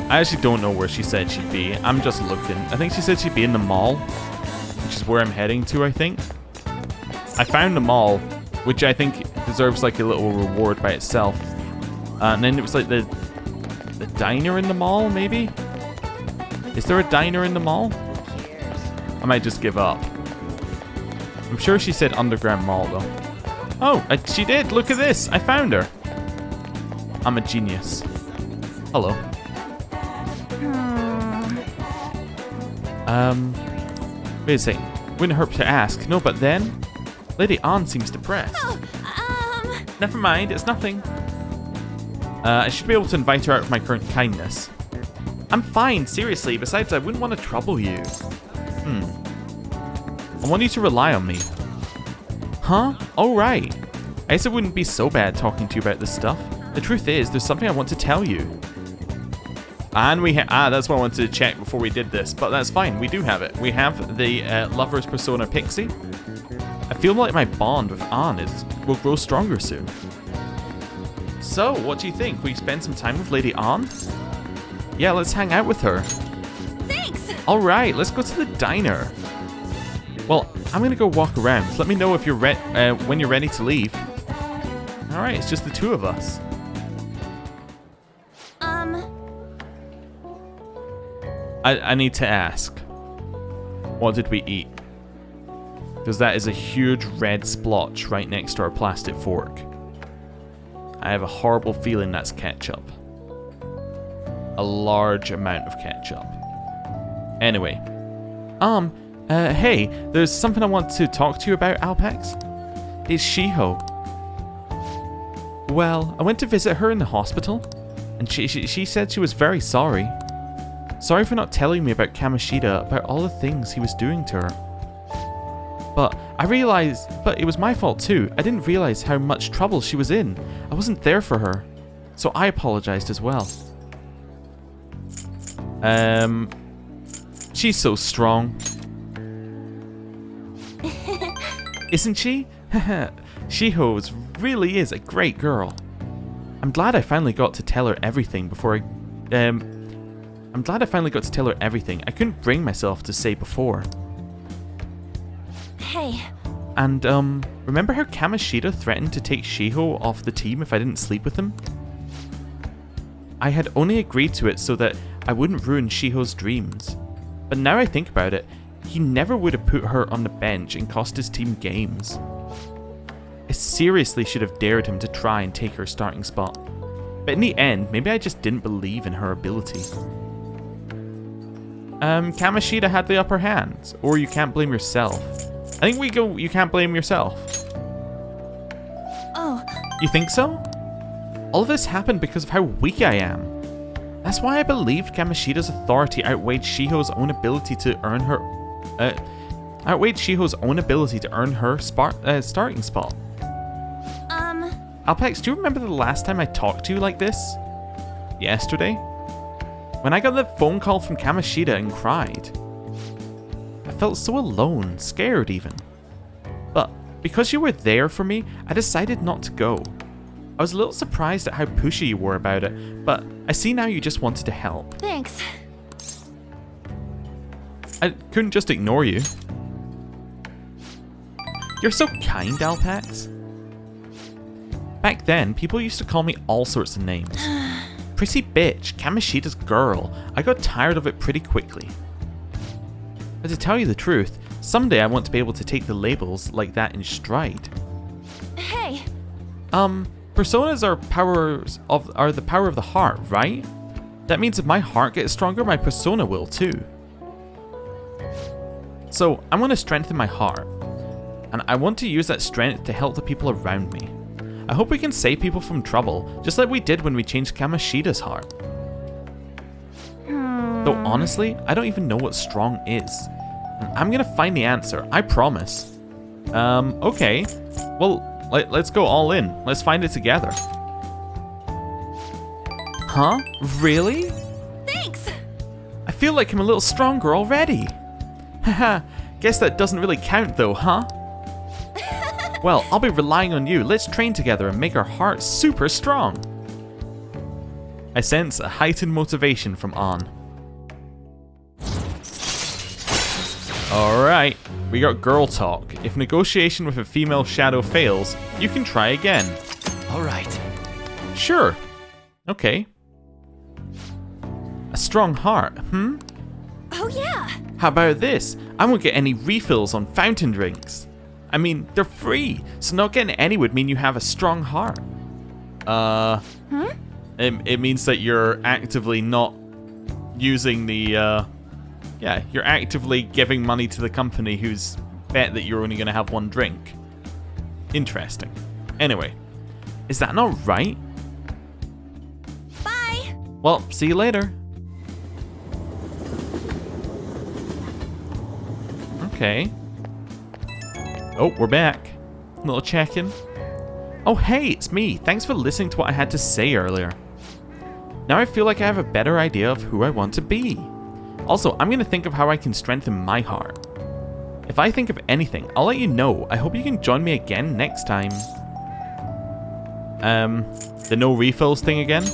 I actually don't know where she said she'd be. I'm just looking. I think she said she'd be in the mall, which is where I'm heading to, I think. I found the mall, which I think deserves like a little reward by itself. And then it was like the diner in the mall, maybe? Is there a diner in the mall? I might just give up. I'm sure she said underground mall though. Oh, she did! Look at this! I found her! I'm a genius. Hello. Wait a second. Wouldn't hurt to ask. No, but then... Lady Ann seems depressed. Never mind, it's nothing. I should be able to invite her out of my current kindness. I'm fine, seriously. Besides, I wouldn't want to trouble you. I want you to rely on me. Huh? Oh, right. I guess it wouldn't be so bad talking to you about this stuff. The truth is, there's something I want to tell you. And we that's what I wanted to check before we did this, but that's fine. We do have it. We have the Lover's Persona Pixie. I feel like my bond with Ann will grow stronger soon. So, what do you think? Will you spend some time with Lady Ann? Yeah, let's hang out with her. Thanks! Alright, let's go to the diner. Well, I'm gonna go walk around. Let me know if you're when you're ready to leave. Alright, it's just the two of us. I need to ask. What did we eat? Because that is a huge red splotch right next to our plastic fork. I have a horrible feeling that's ketchup. A large amount of ketchup. Anyway. Hey, there's something I want to talk to you about, Alpax. It's Shiho. Well, I went to visit her in the hospital, and she said she was very sorry. Sorry for not telling me about Kamoshida, about all the things he was doing to her. But I realized, but it was my fault too. I didn't realize how much trouble she was in. I wasn't there for her. So I apologized as well. She's so strong. Isn't she? Shiho really is a great girl. I'm glad I finally got to tell her everything before I'm glad I finally got to tell her everything I couldn't bring myself to say before. Hey. And, remember how Kamoshida threatened to take Shiho off the team if I didn't sleep with him? I had only agreed to it so that I wouldn't ruin Shiho's dreams. But now I think about it, he never would have put her on the bench and cost his team games. I seriously should have dared him to try and take her starting spot. But in the end, maybe I just didn't believe in her ability. Kamoshida had the upper hand, or you can't blame yourself. I think we go, you can't blame yourself. Oh. You think so? All of this happened because of how weak I am. That's why I believed Kamoshida's authority outweighed Shiho's own ability to earn her, starting spot. Alpax, do you remember the last time I talked to you like this? Yesterday? When I got the phone call from Kamoshida and cried. I felt so alone, scared even. But because you were there for me, I decided not to go. I was a little surprised at how pushy you were about it, but I see now you just wanted to help. Thanks. I couldn't just ignore you. You're so kind, Alpax. Back then, people used to call me all sorts of names. Pretty bitch, Kamoshida's girl. I got tired of it pretty quickly. But to tell you the truth, someday I want to be able to take the labels like that in stride. Hey. Personas are the power of the heart, right? That means if my heart gets stronger, my persona will too. So I want to strengthen my heart, and I want to use that strength to help the people around me. I hope we can save people from trouble, just like we did when we changed Kamoshida's heart. Though honestly, I don't even know what strong is. And I'm gonna find the answer, I promise. Okay. Well, let's go all in. Let's find it together. Huh? Really? Thanks! I feel like I'm a little stronger already. Haha, guess that doesn't really count though, huh? Well, I'll be relying on you. Let's train together and make our hearts super strong. I sense a heightened motivation from An. Alright, we got girl talk. If negotiation with a female shadow fails, you can try again. Alright. Sure. Okay. A strong heart, hmm? Oh yeah! How about this? I won't get any refills on fountain drinks. I mean, they're free, so not getting any would mean you have a strong heart. It means that you're actively not using the, yeah, you're actively giving money to the company who's bet that you're only going to have one drink. Interesting. Anyway, is that not right? Bye! Well, see you later. Okay. Oh, we're back. Little check-in. Oh, hey, it's me. Thanks for listening to what I had to say earlier. Now I feel like I have a better idea of who I want to be. Also, I'm going to think of how I can strengthen my heart. If I think of anything, I'll let you know. I hope you can join me again next time. The no refills thing again?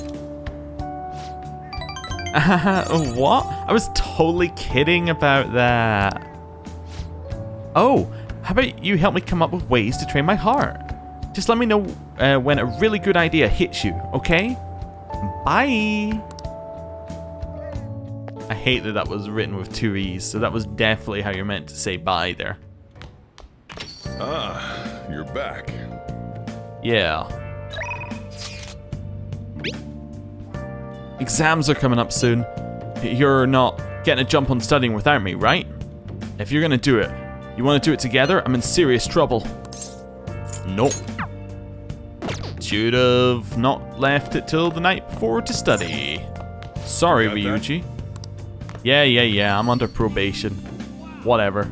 What? I was totally kidding about that. Oh, how about you help me come up with ways to train my heart? Just let me know when a really good idea hits you, okay? Bye! I hate that that was written with two E's, so that was definitely how you're meant to say bye there. Ah, you're back. Yeah. Exams are coming up soon. You're not getting a jump on studying without me, right? If you're gonna do it, you want to do it together? I'm in serious trouble. Nope. Should have not left it till the night before to study. Sorry, Ryuji. Yeah, I'm under probation. Whatever.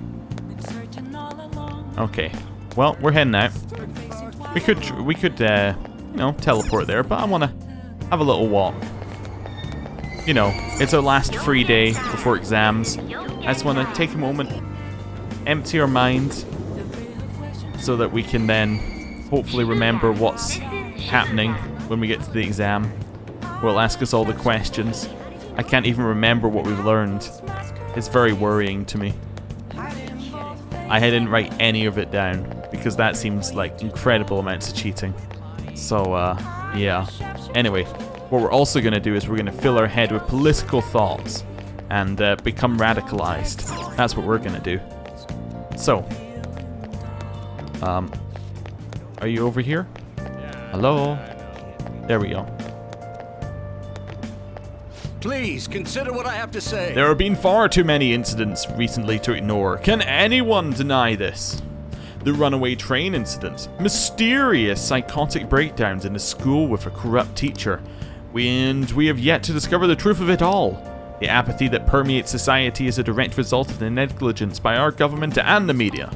Okay. Well, we're heading out. We could, you know, teleport there, but I want to have a little walk. You know, it's our last free day before exams. I just want to take a moment, empty our minds, so that we can then hopefully remember what's happening when we get to the exam. Will ask us all the questions. I can't even remember what we've learned. It's very worrying to me. I didn't write any of it down because that seems like incredible amounts of cheating. So, yeah. Anyway, what we're also going to do is we're going to fill our head with political thoughts and become radicalized. That's what we're going to do. So, are you over here? Hello? There we go. Please consider what I have to say. There have been far too many incidents recently to ignore. Can anyone deny this? The runaway train incident, mysterious psychotic breakdowns in a school with a corrupt teacher, and we have yet to discover the truth of it all. The apathy that permeates society is a direct result of the negligence by our government and the media.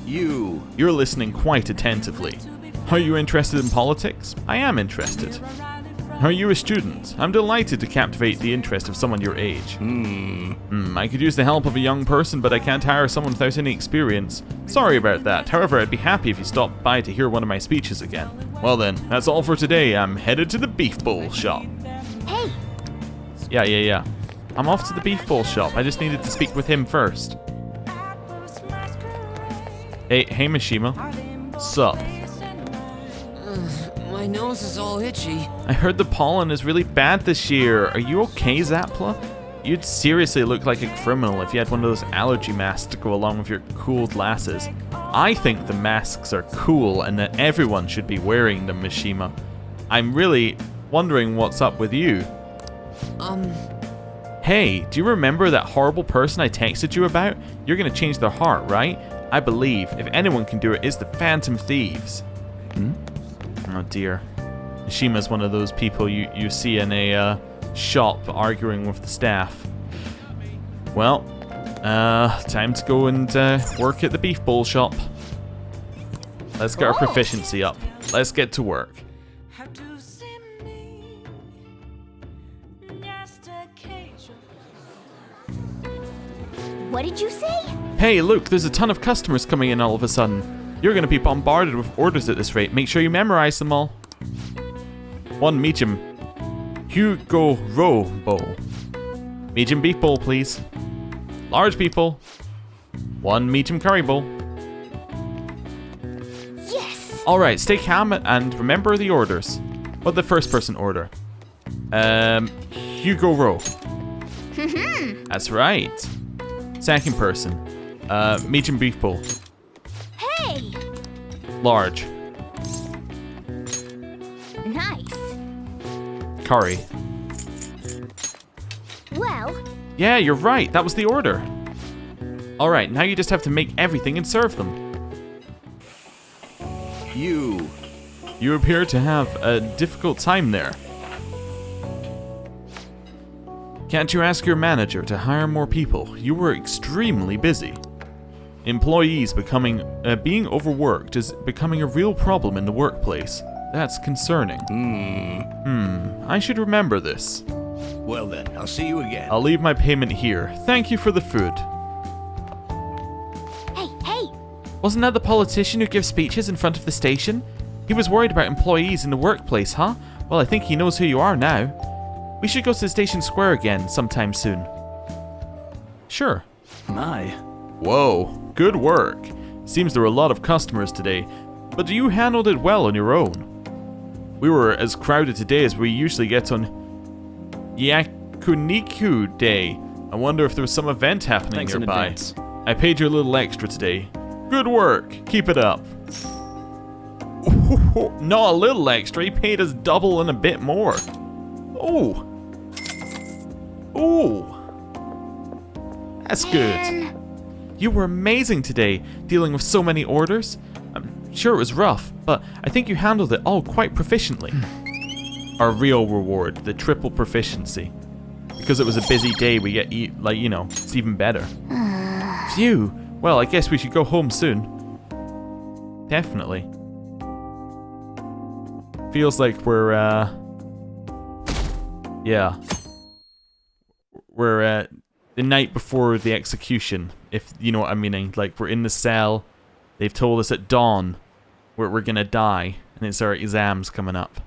You're listening quite attentively. Are you interested in politics? I am interested. Are you a student? I'm delighted to captivate the interest of someone your age. I could use the help of a young person, but I can't hire someone without any experience. Sorry about that. However, I'd be happy if you stopped by to hear one of my speeches again. Well then, that's all for today. I'm headed to the beef bowl shop. Hey! Yeah. I'm off to the beef bowl shop. I just needed to speak with him first. Hey Mishima. Sup? My nose is all itchy. I heard the pollen is really bad this year. Are you okay, Zapla? You'd seriously look like a criminal if you had one of those allergy masks to go along with your cool glasses. I think the masks are cool and that everyone should be wearing them, Mishima. I'm really wondering what's up with you. Hey, do you remember that horrible person I texted you about? You're gonna change their heart, right? I believe if anyone can do it, it's the Phantom Thieves. Oh dear. Mishima's one of those people you see in a shop arguing with the staff. Well, time to go and work at the beef bowl shop. Let's get our proficiency up. Let's get to work. What did you say? Hey, look, there's a ton of customers coming in all of a sudden. You're going to be bombarded with orders at this rate. Make sure you memorize them all. 1 medium Hugo Roe bowl. Medium beef bowl, please. Large people. 1 medium curry bowl. Yes! Alright, stay calm and remember the orders. What did the first person order? Hugo Roe. That's right. Second person. Medium beef bowl. Hey! Large. Nice. Curry. Well, Yeah, you're right. That was the order. Alright, now you just have to make everything and serve them. You appear to have a difficult time there. Can't you ask your manager to hire more people? You were extremely busy. Employees being overworked is becoming a real problem in the workplace. That's concerning. I should remember this. Well then, I'll see you again. I'll leave my payment here. Thank you for the food. hey! Wasn't that the politician who gives speeches in front of the station? He was worried about employees in the workplace, huh? Well, I think he knows who you are now. We should go to the station square again sometime soon. Sure. My. Whoa, good work. Seems there were a lot of customers today, but you handled it well on your own. We were as crowded today as we usually get on Yakuniku Day. I wonder if there was some event happening Thanks in nearby. advance. I paid you a little extra today. Good work. Keep it up. Not a little extra. He paid us double and a bit more. Oh. That's good. You were amazing today, dealing with so many orders. I'm sure it was rough, but I think you handled it all quite proficiently. Our real reward, the triple proficiency. Because it was a busy day, we get, it's even better. Phew. Well, I guess we should go home soon. Definitely. Feels like we're, we're the night before the execution, if you know what I'm meaning. Like, we're in the cell, They've told us at dawn we're gonna die, and it's our exams coming up.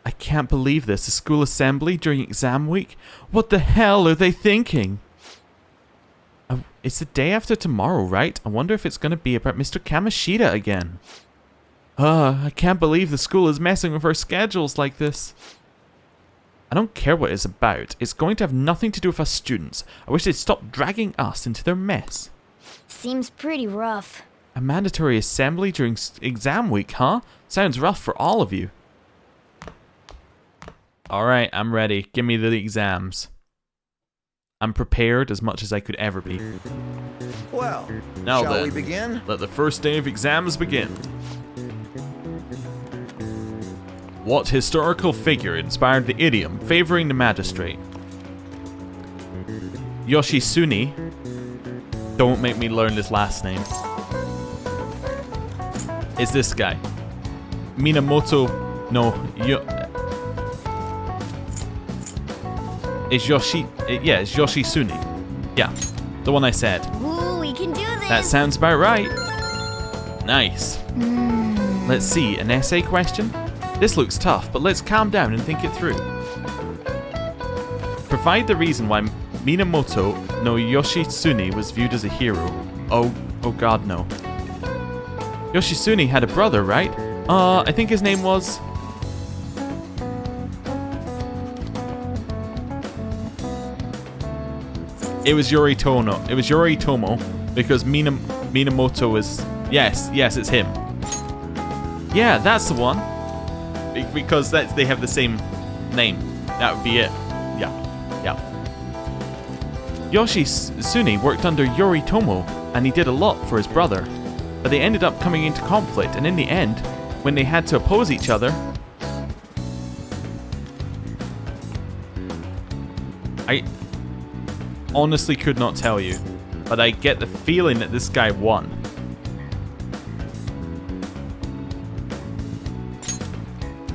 I can't believe this. A school assembly during exam week? What the hell are they thinking? It's the day after tomorrow, right? I wonder if it's gonna be about Mr. Kamoshida again. I can't believe the school is messing with our schedules like this. I don't care what it's about. It's going to have nothing to do with us students. I wish they'd stop dragging us into their mess. Seems pretty rough. A mandatory assembly during exam week, huh? Sounds rough for all of you. Alright, I'm ready. Give me the exams. I'm prepared as much as I could ever be. Well, Now shall then, we begin? let the first day of exams begin. What historical figure inspired the idiom favoring the magistrate? Yoshitsune. Don't make me learn this last name. Is this guy? Minamoto. No. It's Yoshitsune. Yeah, the one I said. Ooh, we can do this. That sounds about right. Nice. Let's see, an essay question? This looks tough, but let's calm down and think it through. Provide the reason why Minamoto no Yoshitsune was viewed as a hero. Oh god, no. Yoshitsune had a brother, right? I think his name was... It was Yoritomo. It was Yoritomo because Minamoto was... Yes, it's him. Yeah, that's the one. Because they have the same name. That would be it. Yeah. Yoshitsune worked under Yoritomo, and he did a lot for his brother. But they ended up coming into conflict, and in the end, when they had to oppose each other... I honestly could not tell you, but I get the feeling that this guy won.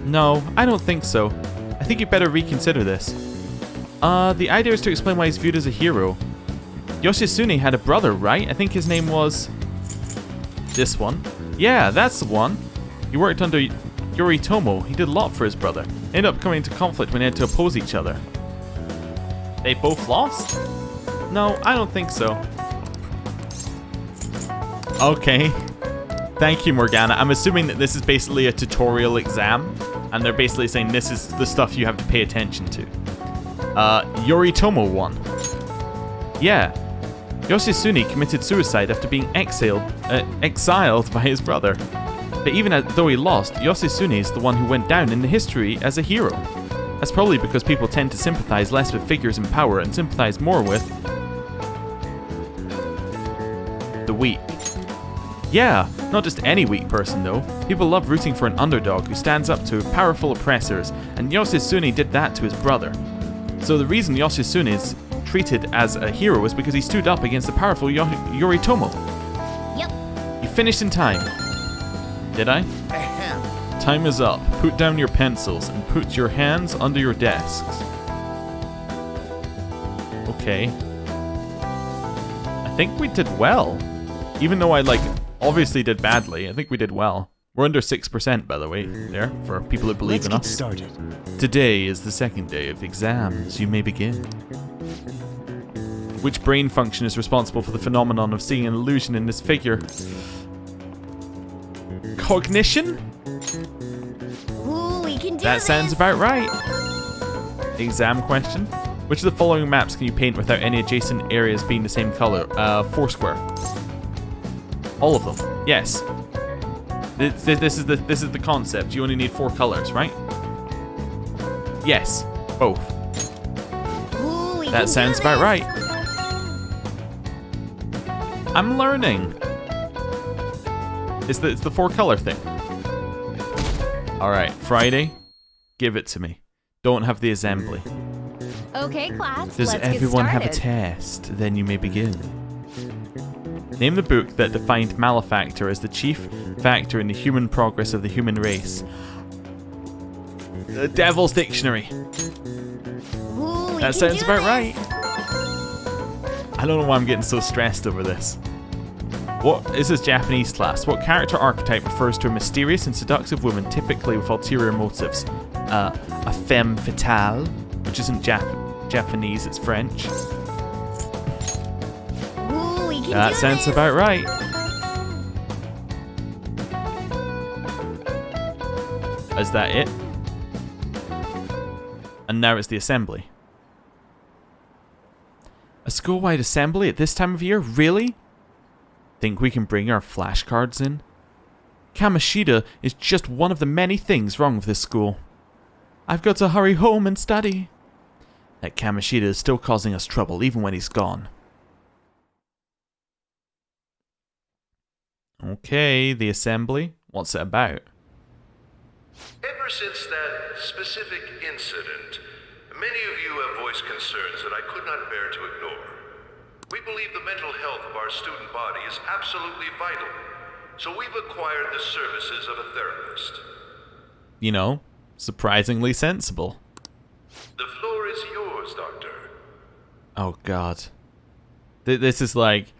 No, I don't think so. I think you better reconsider this. The idea is to explain why he's viewed as a hero. Yoshitsune had a brother, right? I think his name was... This one. Yeah, that's the one. He worked under Yoritomo. He did a lot for his brother. They ended up coming into conflict when they had to oppose each other. They both lost? No, I don't think so. Okay. Thank you, Morgana. I'm assuming that this is basically a tutorial exam, and they're basically saying this is the stuff you have to pay attention to. Yoritomo won. Yeah. Yoshitsune committed suicide after being exiled by his brother. But even though he lost, Yoshitsune is the one who went down in the history as a hero. That's probably because people tend to sympathize less with figures in power and sympathize more with the weak. Yeah, not just any weak person though. People love rooting for an underdog who stands up to powerful oppressors, and Yoshitsune did that to his brother. So the reason Yoshitsune is treated as a hero is because he stood up against the powerful Yoritomo. Yep. You finished in time. Did I? Ahem. Time is up. Put down your pencils and put your hands under your desks. Okay. I think we did well. Even though I, obviously did badly, I think we did well. We're under 6%, by the way, there, for people who believe in us. Let's get started. Today is the second day of exams. You may begin. Which brain function is responsible for the phenomenon of seeing an illusion in this figure? Cognition? Ooh, we can do That this. sounds about right. Exam question. Which of the following maps can you paint without any adjacent areas being the same color? Foursquare. All of them. Yes. This is the concept. You only need 4 colors, right? Yes. Both. Ooh, we can That do sounds about this. right. I'm learning. It's the 4 color thing. Alright, Friday. Give it to me. Don't have the assembly. Okay, class, Does let's get everyone have a started. test? Then you may begin. Name the book that defined malefactor as the chief factor in the human progress of the human race. The Devil's Dictionary. Ooh, we That can sounds do about this. right. I don't know why I'm getting so stressed over this. This is Japanese class. What character archetype refers to a mysterious and seductive woman, typically with ulterior motives? A femme fatale, which isn't Japanese, it's French. Ooh, we can That do sounds this. about right. Is that it? And now it's the assembly. A school-wide assembly at this time of year? Really? Think we can bring our flashcards in? Kamoshida is just one of the many things wrong with this school. I've got to hurry home and study. That Kamoshida is still causing us trouble even when he's gone. Okay, the assembly. What's it about? Ever since that specific incident, many of you have voiced concerns that I could not bear to ignore. We believe the mental health of our student body is absolutely vital, so we've acquired the services of a therapist. You know, surprisingly sensible. The floor is yours, Doctor. Oh god. This is like,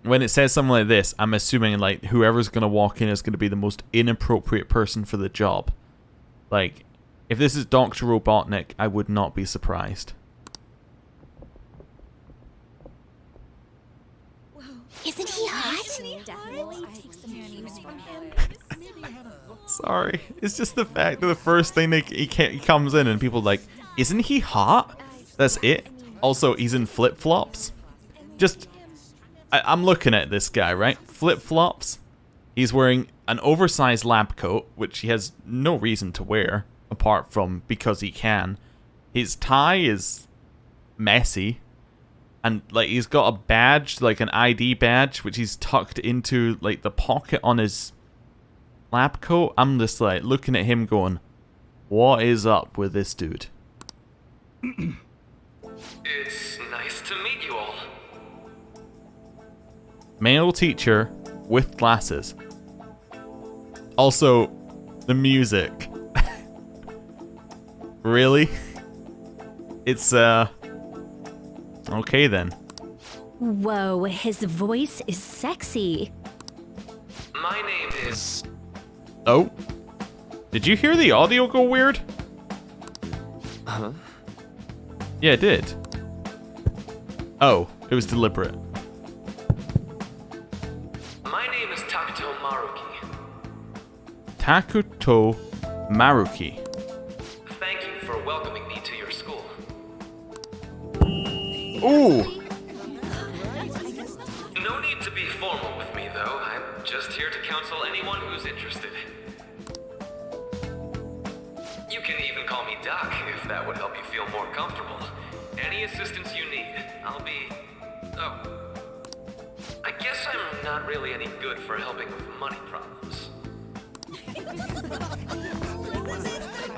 when it says something like this, I'm assuming like whoever's gonna walk in is gonna be the most inappropriate person for the job. Like, if this is Dr. Robotnik, I would not be surprised. Isn't he hot? Sorry. It's just the fact that the first thing he comes in and people are like, isn't he hot? That's it. Also, he's in flip-flops. Just, I'm looking at this guy, right? Flip-flops. He's wearing an oversized lab coat, which he has no reason to wear, apart from because he can. His tie is messy. And, like, he's got a badge, like an ID badge, which he's tucked into, like, the pocket on his lab coat. I'm just, like, looking at him going, what is up with this dude? It's nice to meet you all. Male teacher with glasses. Also, the music. Really? It's, okay then. Whoa, his voice is sexy. My name is... Oh? Did you hear the audio go weird? Huh? Yeah, it did. Oh, it was deliberate. My name is Takuto Maruki. Takuto Maruki. Thank you for welcoming me to your school. Ooh! No need to be formal with me, though. I'm just here to counsel anyone who's interested. You can even call me Doc, if that would help you feel more comfortable. Any assistance you need, I'll be... Oh. I guess I'm not really any good for helping with money problems.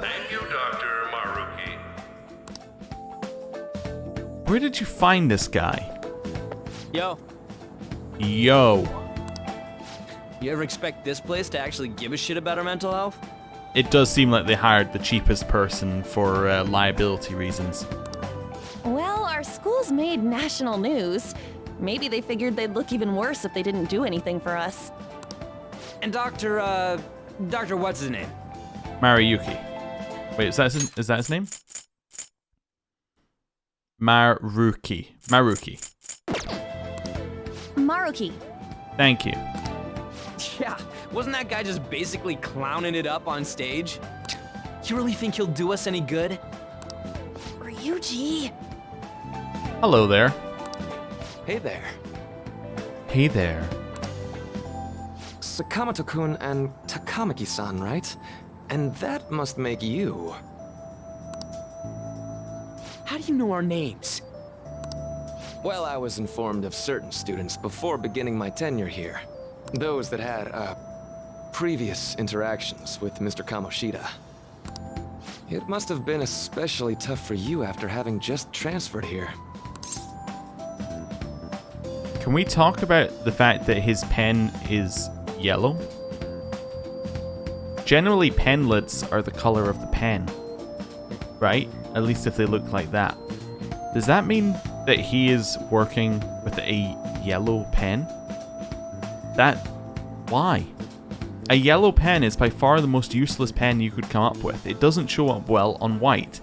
Thank you, Dr. Maruki. Where did you find this guy? Yo, Yo. you ever expect this place to actually give a shit about our mental health? It does seem like they hired the cheapest person for liability reasons. Well, our school's made national news. Maybe they figured they'd look even worse if they didn't do anything for us. And Dr. what's his name? Maruyuki. Wait, is that his name? Maruki. Maruki. Thank you. Yeah, wasn't that guy just basically clowning it up on stage? You really think he'll do us any good? Ryuji. Hello there. Hey there. Hey there. Sakamoto-kun and Takamaki-san, right? And that must make you. How do you know our names? Well, I was informed of certain students before beginning my tenure here. Those that had, previous interactions with Mr. Kamoshida. It must have been especially tough for you after having just transferred here. Can we talk about the fact that his pen is yellow? Generally, pen lids are the color of the pen, right? At least if they look like that. Does that mean that he is working with a yellow pen? Why? A yellow pen is by far the most useless pen you could come up with. It doesn't show up well on white.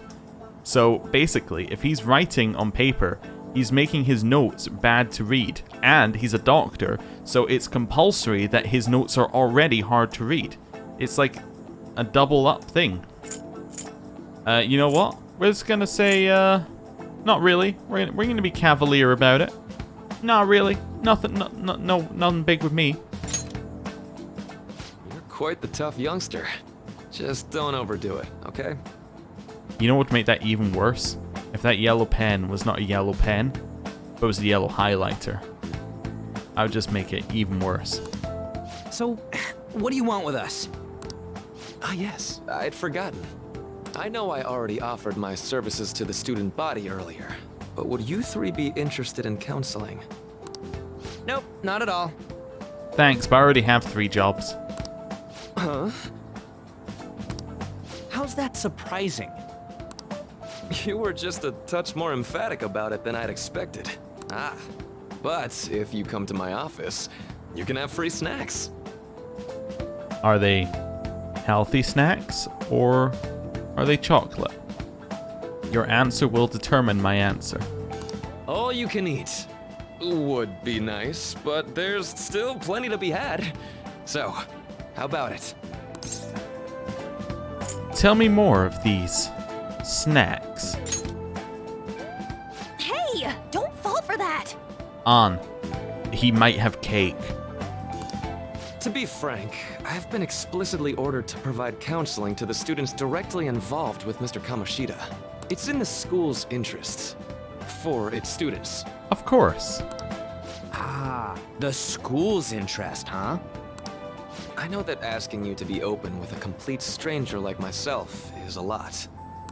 So basically, if he's writing on paper, he's making his notes bad to read. And he's a doctor, so it's compulsory that his notes are already hard to read. It's like a double up thing. You know what? We're just gonna say, not really. We're gonna be cavalier about it. Not really. Nothing big with me. You're quite the tough youngster. Just don't overdo it, okay? You know what would make that even worse? If that yellow pen was not a yellow pen, but was a yellow highlighter. I would just make it even worse. So, what do you want with us? Ah, yes, I'd forgotten. I know I already offered my services to the student body earlier, but would you three be interested in counseling? Nope, not at all. Thanks, but I already have 3 jobs. Huh? How's that surprising? You were just a touch more emphatic about it than I'd expected. Ah, but if you come to my office, you can have free snacks. Are they healthy snacks or are they chocolate? Your answer will determine my answer. All you can eat. Would be nice, but there's still plenty to be had. So, how about it? Tell me more of these snacks. Hey, don't fall for that. On. He might have cake. To be frank, I've been explicitly ordered to provide counseling to the students directly involved with Mr. Kamoshida. It's in the school's interests. For its students. Of course. Ah, the school's interest, huh? I know that asking you to be open with a complete stranger like myself is a lot.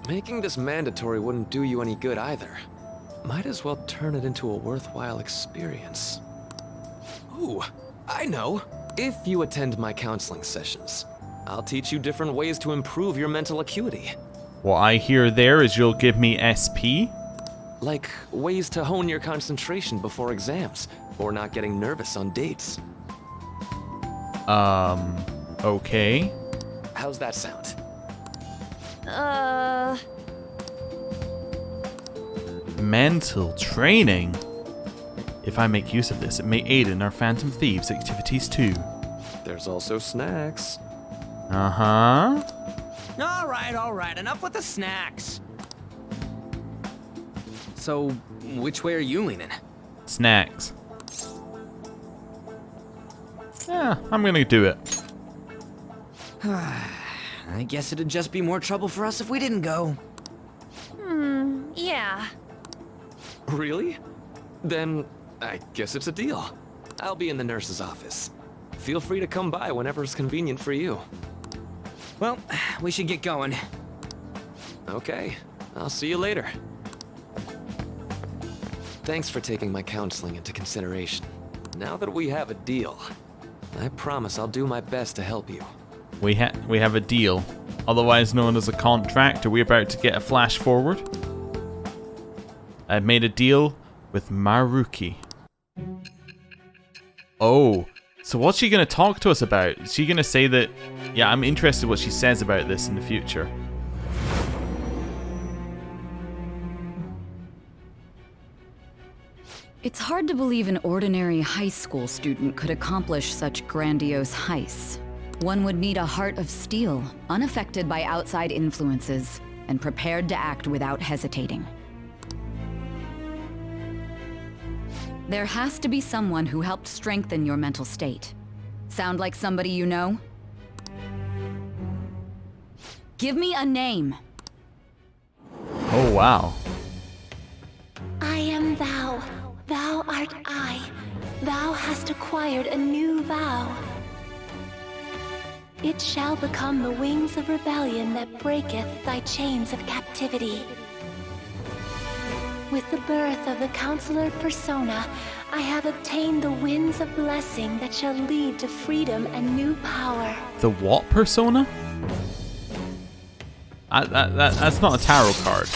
Making this mandatory wouldn't do you any good either. Might as well turn it into a worthwhile experience. Ooh, I know. If you attend my counseling sessions, I'll teach you different ways to improve your mental acuity. What I hear there is you'll give me SP? Like ways to hone your concentration before exams, or not getting nervous on dates. Okay. How's that sound? Mental training? If I make use of this, it may aid in our Phantom Thieves activities too. There's also snacks. Uh-huh. All right, enough with the snacks. So, which way are you leaning? Snacks. Yeah, I'm gonna do it. I guess it'd just be more trouble for us if we didn't go. Yeah. Really? Then I guess it's a deal. I'll be in the nurse's office. Feel free to come by whenever it's convenient for you. Well, we should get going. Okay, I'll see you later. Thanks for taking my counseling into consideration. Now that we have a deal, I promise I'll do my best to help you. We have a deal, otherwise known as a contract. Are we about to get a flash forward? I've made a deal with Maruki. Oh, so what's she gonna talk to us about? Is she gonna say that, yeah, I'm interested what she says about this in the future. It's hard to believe an ordinary high school student could accomplish such grandiose heists. One would need a heart of steel, unaffected by outside influences, and prepared to act without hesitating. There has to be someone who helped strengthen your mental state. Sound like somebody you know? Give me a name. Oh, wow. I am thou. Thou art I. Thou hast acquired a new vow. It shall become the wings of rebellion that breaketh thy chains of captivity. With the birth of the Counselor persona, I have obtained the winds of blessing that shall lead to freedom and new power. The what persona? That's not a tarot card.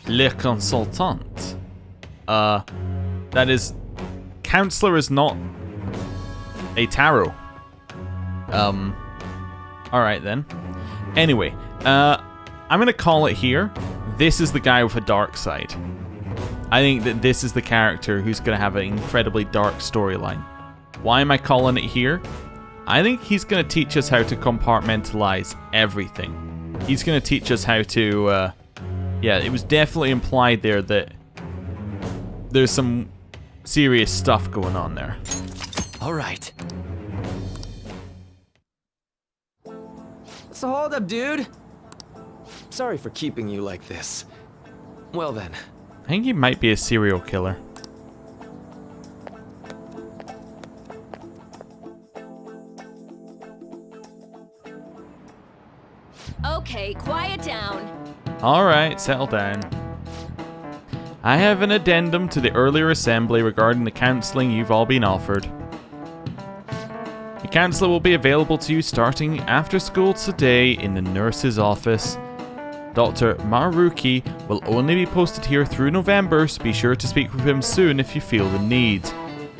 Le Consultant. That is... Counselor is not a tarot. Alright then. Anyway, I'm gonna call it here. This is the guy with a dark side. I think that this is the character who's gonna have an incredibly dark storyline. Why am I calling it here? I think he's gonna teach us how to compartmentalize everything. He's gonna teach us how to, yeah, it was definitely implied there that there's some serious stuff going on there. All right. So hold up, dude. Sorry for keeping you like this. Well then. I think he might be a serial killer. Okay, quiet down. Alright, settle down. I have an addendum to the earlier assembly regarding the counseling you've all been offered. The counselor will be available to you starting after school today in the nurse's office. Dr. Maruki will only be posted here through November, so be sure to speak with him soon if you feel the need.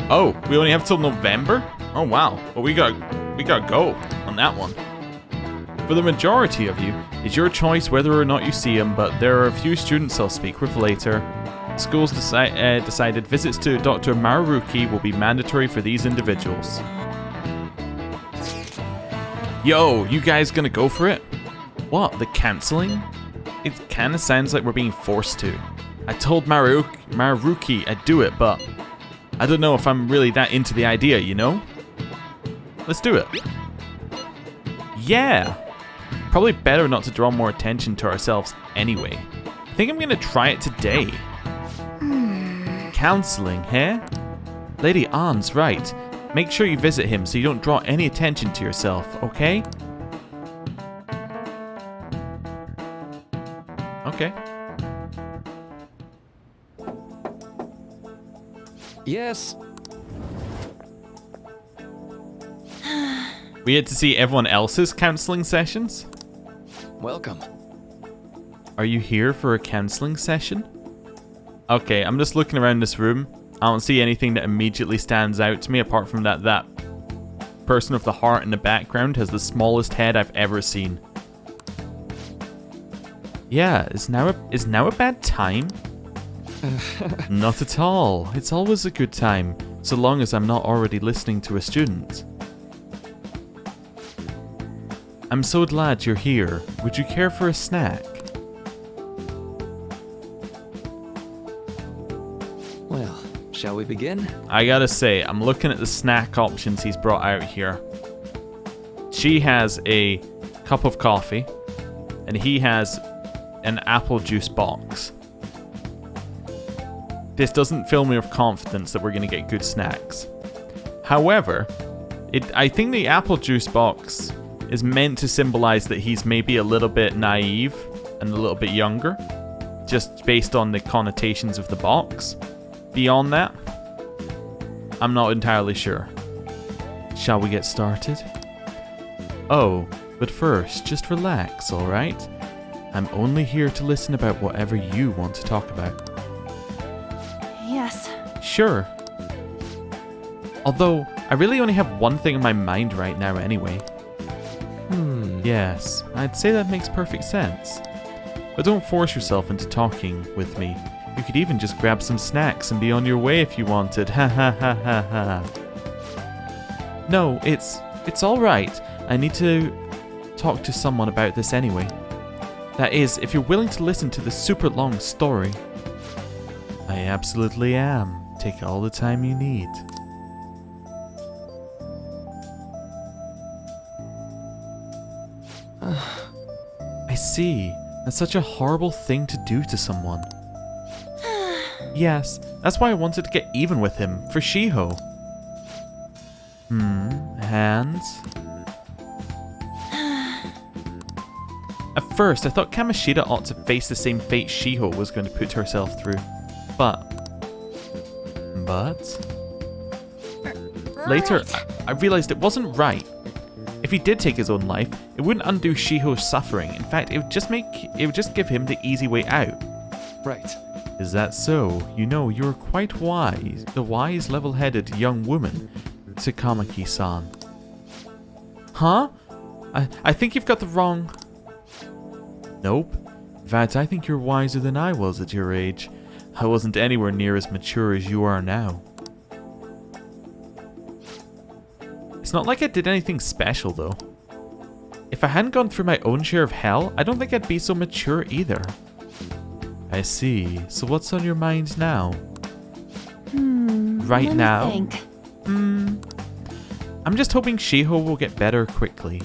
Oh, we only have till November? Oh wow, well we gotta go on that one. For the majority of you, it's your choice whether or not you see him, but there are a few students I'll speak with later. Schools decided visits to Dr. Maruki will be mandatory for these individuals. Yo, you guys gonna go for it? What, the cancelling? It kinda sounds like we're being forced to. I told Maruki I'd do it, but I don't know if I'm really that into the idea, you know? Let's do it. Yeah! Probably better not to draw more attention to ourselves anyway. I think I'm gonna try it today. Counselling, huh? Lady Ann's right. Make sure you visit him so you don't draw any attention to yourself, okay? Okay. Yes. We get to see everyone else's counselling sessions? Welcome. Are you here for a counselling session? Okay, I'm just looking around this room. I don't see anything that immediately stands out to me apart from that person with the heart in the background has the smallest head I've ever seen. Yeah, is now a bad time? Not at all. It's always a good time, so long as I'm not already listening to a student. I'm so glad you're here. Would you care for a snack? Well, shall we begin? I gotta say, I'm looking at the snack options he's brought out here. She has a cup of coffee, and he has an apple juice box. This doesn't fill me with confidence that we're gonna get good snacks. However, I think the apple juice box is meant to symbolize that he's maybe a little bit naive and a little bit younger, just based on the connotations of the box. Beyond that, I'm not entirely sure. Shall we get started? Oh, but first, just relax, alright? I'm only here to listen about whatever you want to talk about. Yes. Sure. Although, I really only have one thing in my mind right now anyway. Yes, I'd say that makes perfect sense. But don't force yourself into talking with me. You could even just grab some snacks and be on your way if you wanted. Ha ha ha ha ha. No, it's alright. I need to talk to someone about this anyway. That is, if you're willing to listen to the super long story. I absolutely am. Take all the time you need. I see. That's such a horrible thing to do to someone. Yes, that's why I wanted to get even with him, for Shiho. Hands? At first, I thought Kamoshida ought to face the same fate Shiho was going to put herself through. But... Later, I realized it wasn't right. If he did take his own life, it wouldn't undo Shiho's suffering. In fact, it would just give him the easy way out. Right. Is that so? You know, you're quite wise, a wise, level-headed young woman. to Kamaki-san. Huh? I think you've got the wrong... Nope. In fact, I think you're wiser than I was at your age. I wasn't anywhere near as mature as you are now. It's not like I did anything special, though. If I hadn't gone through my own share of hell, I don't think I'd be so mature either. I see. So what's on your mind now? Right now? Think. I'm just hoping Shiho will get better quickly.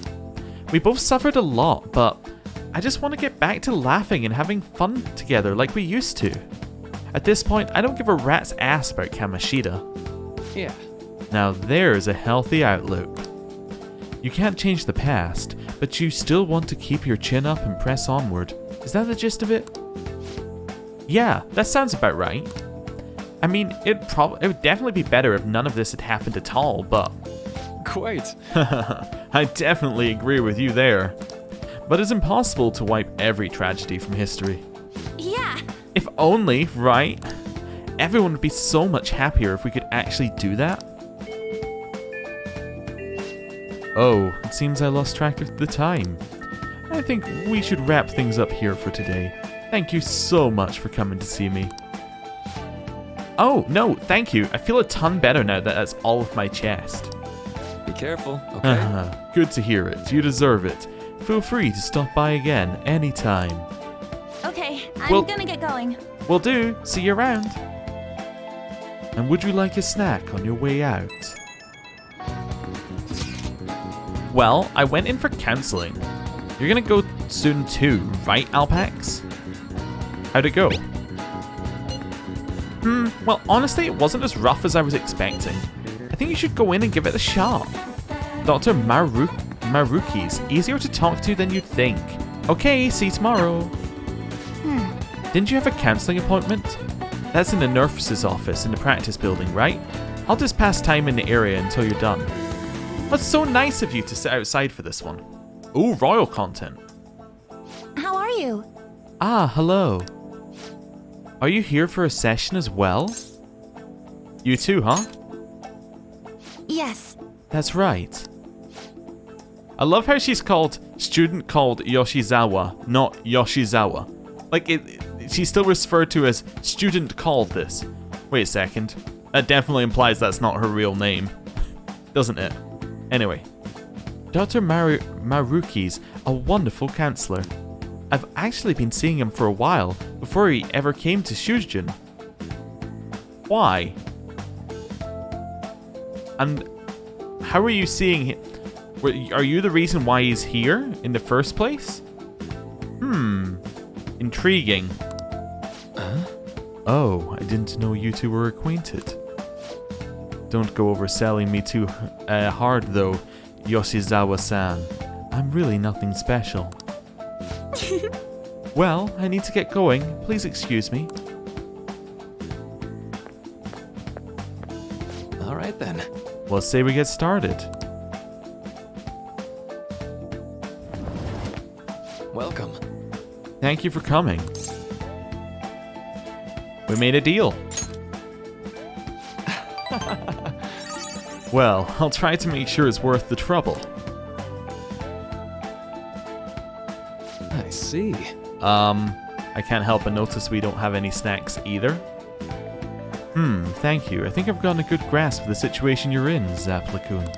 We both suffered a lot, but I just want to get back to laughing and having fun together like we used to. At this point, I don't give a rat's ass about Kamoshida. Yeah. Now there's a healthy outlook. You can't change the past, but you still want to keep your chin up and press onward. Is that the gist of it? Yeah, that sounds about right. I mean, it would definitely be better if none of this had happened at all, but... Quite. I definitely agree with you there. But it's impossible to wipe every tragedy from history. Yeah. If only, right? Everyone would be so much happier if we could actually do that. Oh, it seems I lost track of the time. I think we should wrap things up here for today. Thank you so much for coming to see me. Oh, no, thank you. I feel a ton better now that that's all of my chest. Be careful, okay? Good to hear it. You deserve it. Feel free to stop by again anytime. Okay, I'm gonna get going. Will do. See you around. And would you like a snack on your way out? Well, I went in for counseling. You're gonna go soon too, right, Alpax? How'd it go? Well, honestly, it wasn't as rough as I was expecting. I think you should go in and give it a shot. Dr. Maruki's easier to talk to than you'd think. Okay, see you tomorrow. Didn't you have a counseling appointment? That's in the nurse's office in the practice building, right? I'll just pass time in the area until you're done. That's so nice of you to sit outside for this one. Ooh, royal content. How are you? Ah, hello. Are you here for a session as well? You too, huh? Yes. That's right. I love how she's called student called Yoshizawa, not Yoshizawa. Like, she's still referred to as student called this. Wait a second. That definitely implies that's not her real name. Doesn't it? Anyway. Dr. Maruki's a wonderful counselor. I've actually been seeing him for a while, before he ever came to Shujin. Why? And how are you seeing him? Are you the reason why he's here in the first place? Intriguing. Oh, I didn't know you two were acquainted. Don't go overselling me too hard though, Yoshizawa-san. I'm really nothing special. Well, I need to get going. Please excuse me. All right then. Well, say we get started. Welcome. Thank you for coming. We made a deal. Well, I'll try to make sure it's worth the trouble. I see. I can't help but notice we don't have any snacks either. Thank you. I think I've gotten a good grasp of the situation you're in, Zaplakun.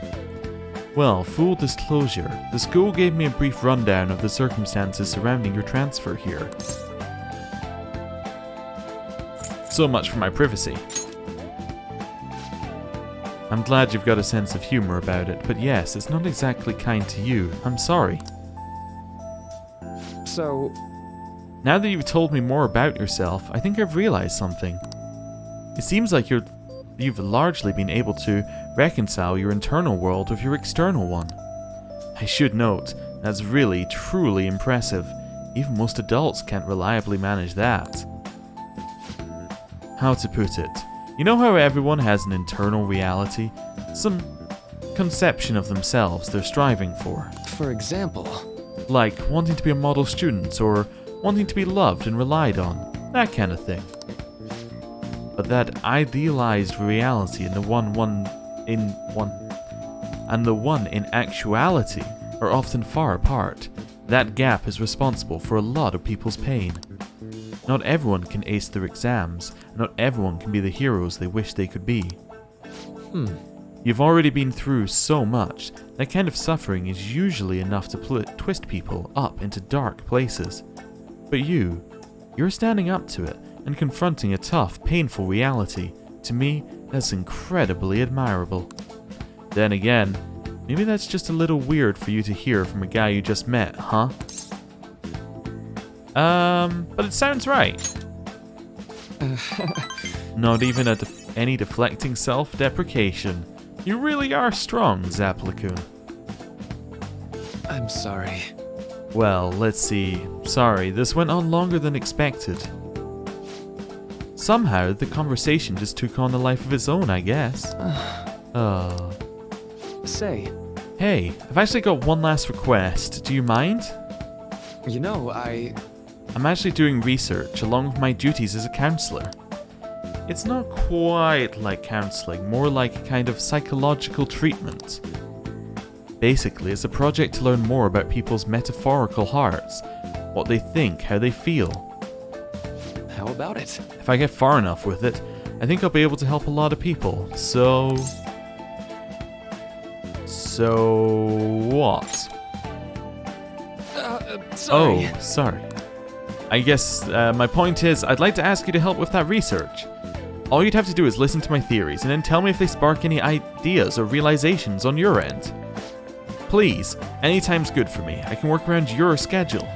Well, full disclosure, the school gave me a brief rundown of the circumstances surrounding your transfer here. So much for my privacy. I'm glad you've got a sense of humor about it, but yes, it's not exactly kind to you. I'm sorry. So... Now that you've told me more about yourself, I think I've realized something. It seems like you've largely been able to reconcile your internal world with your external one. I should note, that's really, truly impressive. Even most adults can't reliably manage that. How to put it? You know how everyone has an internal reality? Some conception of themselves they're striving for. For example? Like wanting to be a model student, or wanting to be loved and relied on. That kind of thing. But that idealized reality in and the one in actuality are often far apart. That gap is responsible for a lot of people's pain. Not everyone can ace their exams, and not everyone can be the heroes they wish they could be. You've already been through so much. That kind of suffering is usually enough to twist people up into dark places. But you're standing up to it and confronting a tough, painful reality. To me, that's incredibly admirable. Then again, maybe that's just a little weird for you to hear from a guy you just met, huh? But it sounds right. Not even any deflecting self-deprecation. You really are strong, Zaplacoon. I'm sorry. Well, let's see. Sorry, this went on longer than expected. Somehow, the conversation just took on a life of its own, I guess. Say. Hey, I've actually got one last request. Do you mind? You know, I'm actually doing research along with my duties as a counselor. It's not quite like counseling, more like a kind of psychological treatment. Basically, it's a project to learn more about people's metaphorical hearts, what they think, how they feel. How about it? If I get far enough with it, I think I'll be able to help a lot of people. So what? Sorry. Oh, sorry. I guess my point is, I'd like to ask you to help with that research. All you'd have to do is listen to my theories and then tell me if they spark any ideas or realizations on your end. Please, any time's good for me. I can work around your schedule.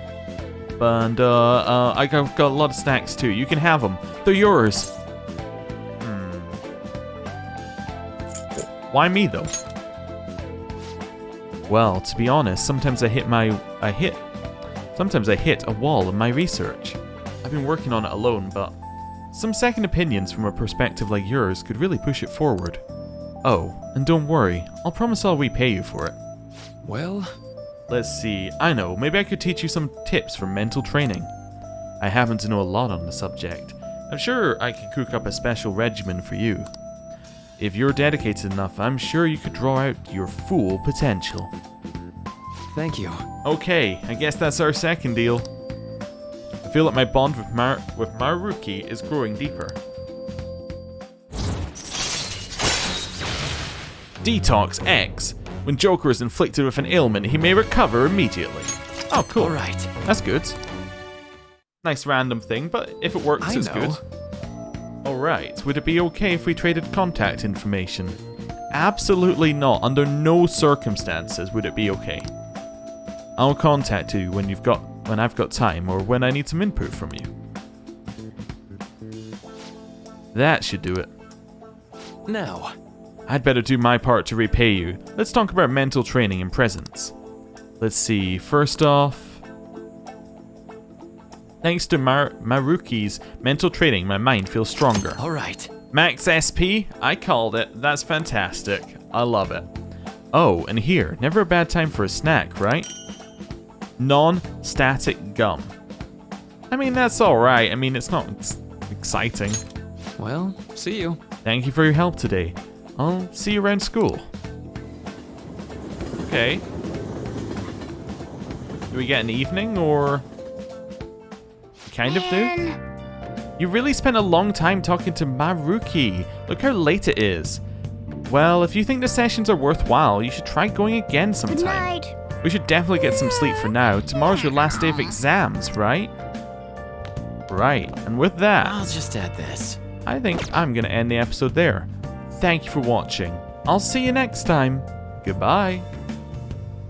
And I got a lot of snacks too. You can have them. They're yours. Why me though? Well, to be honest, sometimes I hit a wall in my research. I've been working on it alone, but some second opinions from a perspective like yours could really push it forward. Oh, and don't worry, I'll promise I'll repay you for it. Well, let's see, I know, maybe I could teach you some tips from mental training. I happen to know a lot on the subject. I'm sure I could cook up a special regimen for you. If you're dedicated enough, I'm sure you could draw out your full potential. Thank you. Okay, I guess that's our second deal. I feel like my bond with Maruki is growing deeper. Detox X. When Joker is inflicted with an ailment, he may recover immediately. Oh, cool. Alright. That's good. Nice random thing, but if it works, it's good. Alright, would it be okay if we traded contact information? Absolutely not. Under no circumstances would it be okay. I'll contact you when I've got time or when I need some input from you. That should do it. Now, I'd better do my part to repay you. Let's talk about mental training and presence. Let's see, first off... Thanks to Maruki's mental training, my mind feels stronger. Alright. Max SP? I called it. That's fantastic. I love it. Oh, and here, never a bad time for a snack, right? Non-static gum. I mean, that's alright. I mean, it's not exciting. Well, see you. Thank you for your help today. I'll see you around school. Okay. Do we get an evening, or... kind of do? You really spent a long time talking to Maruki. Look how late it is. Well, if you think the sessions are worthwhile, you should try going again sometime. Good night. We should definitely get some sleep for now. Tomorrow's your last day of exams, right? Right, and with that... I'll just add this. I think I'm gonna end the episode there. Thank you for watching. I'll see you next time. Goodbye.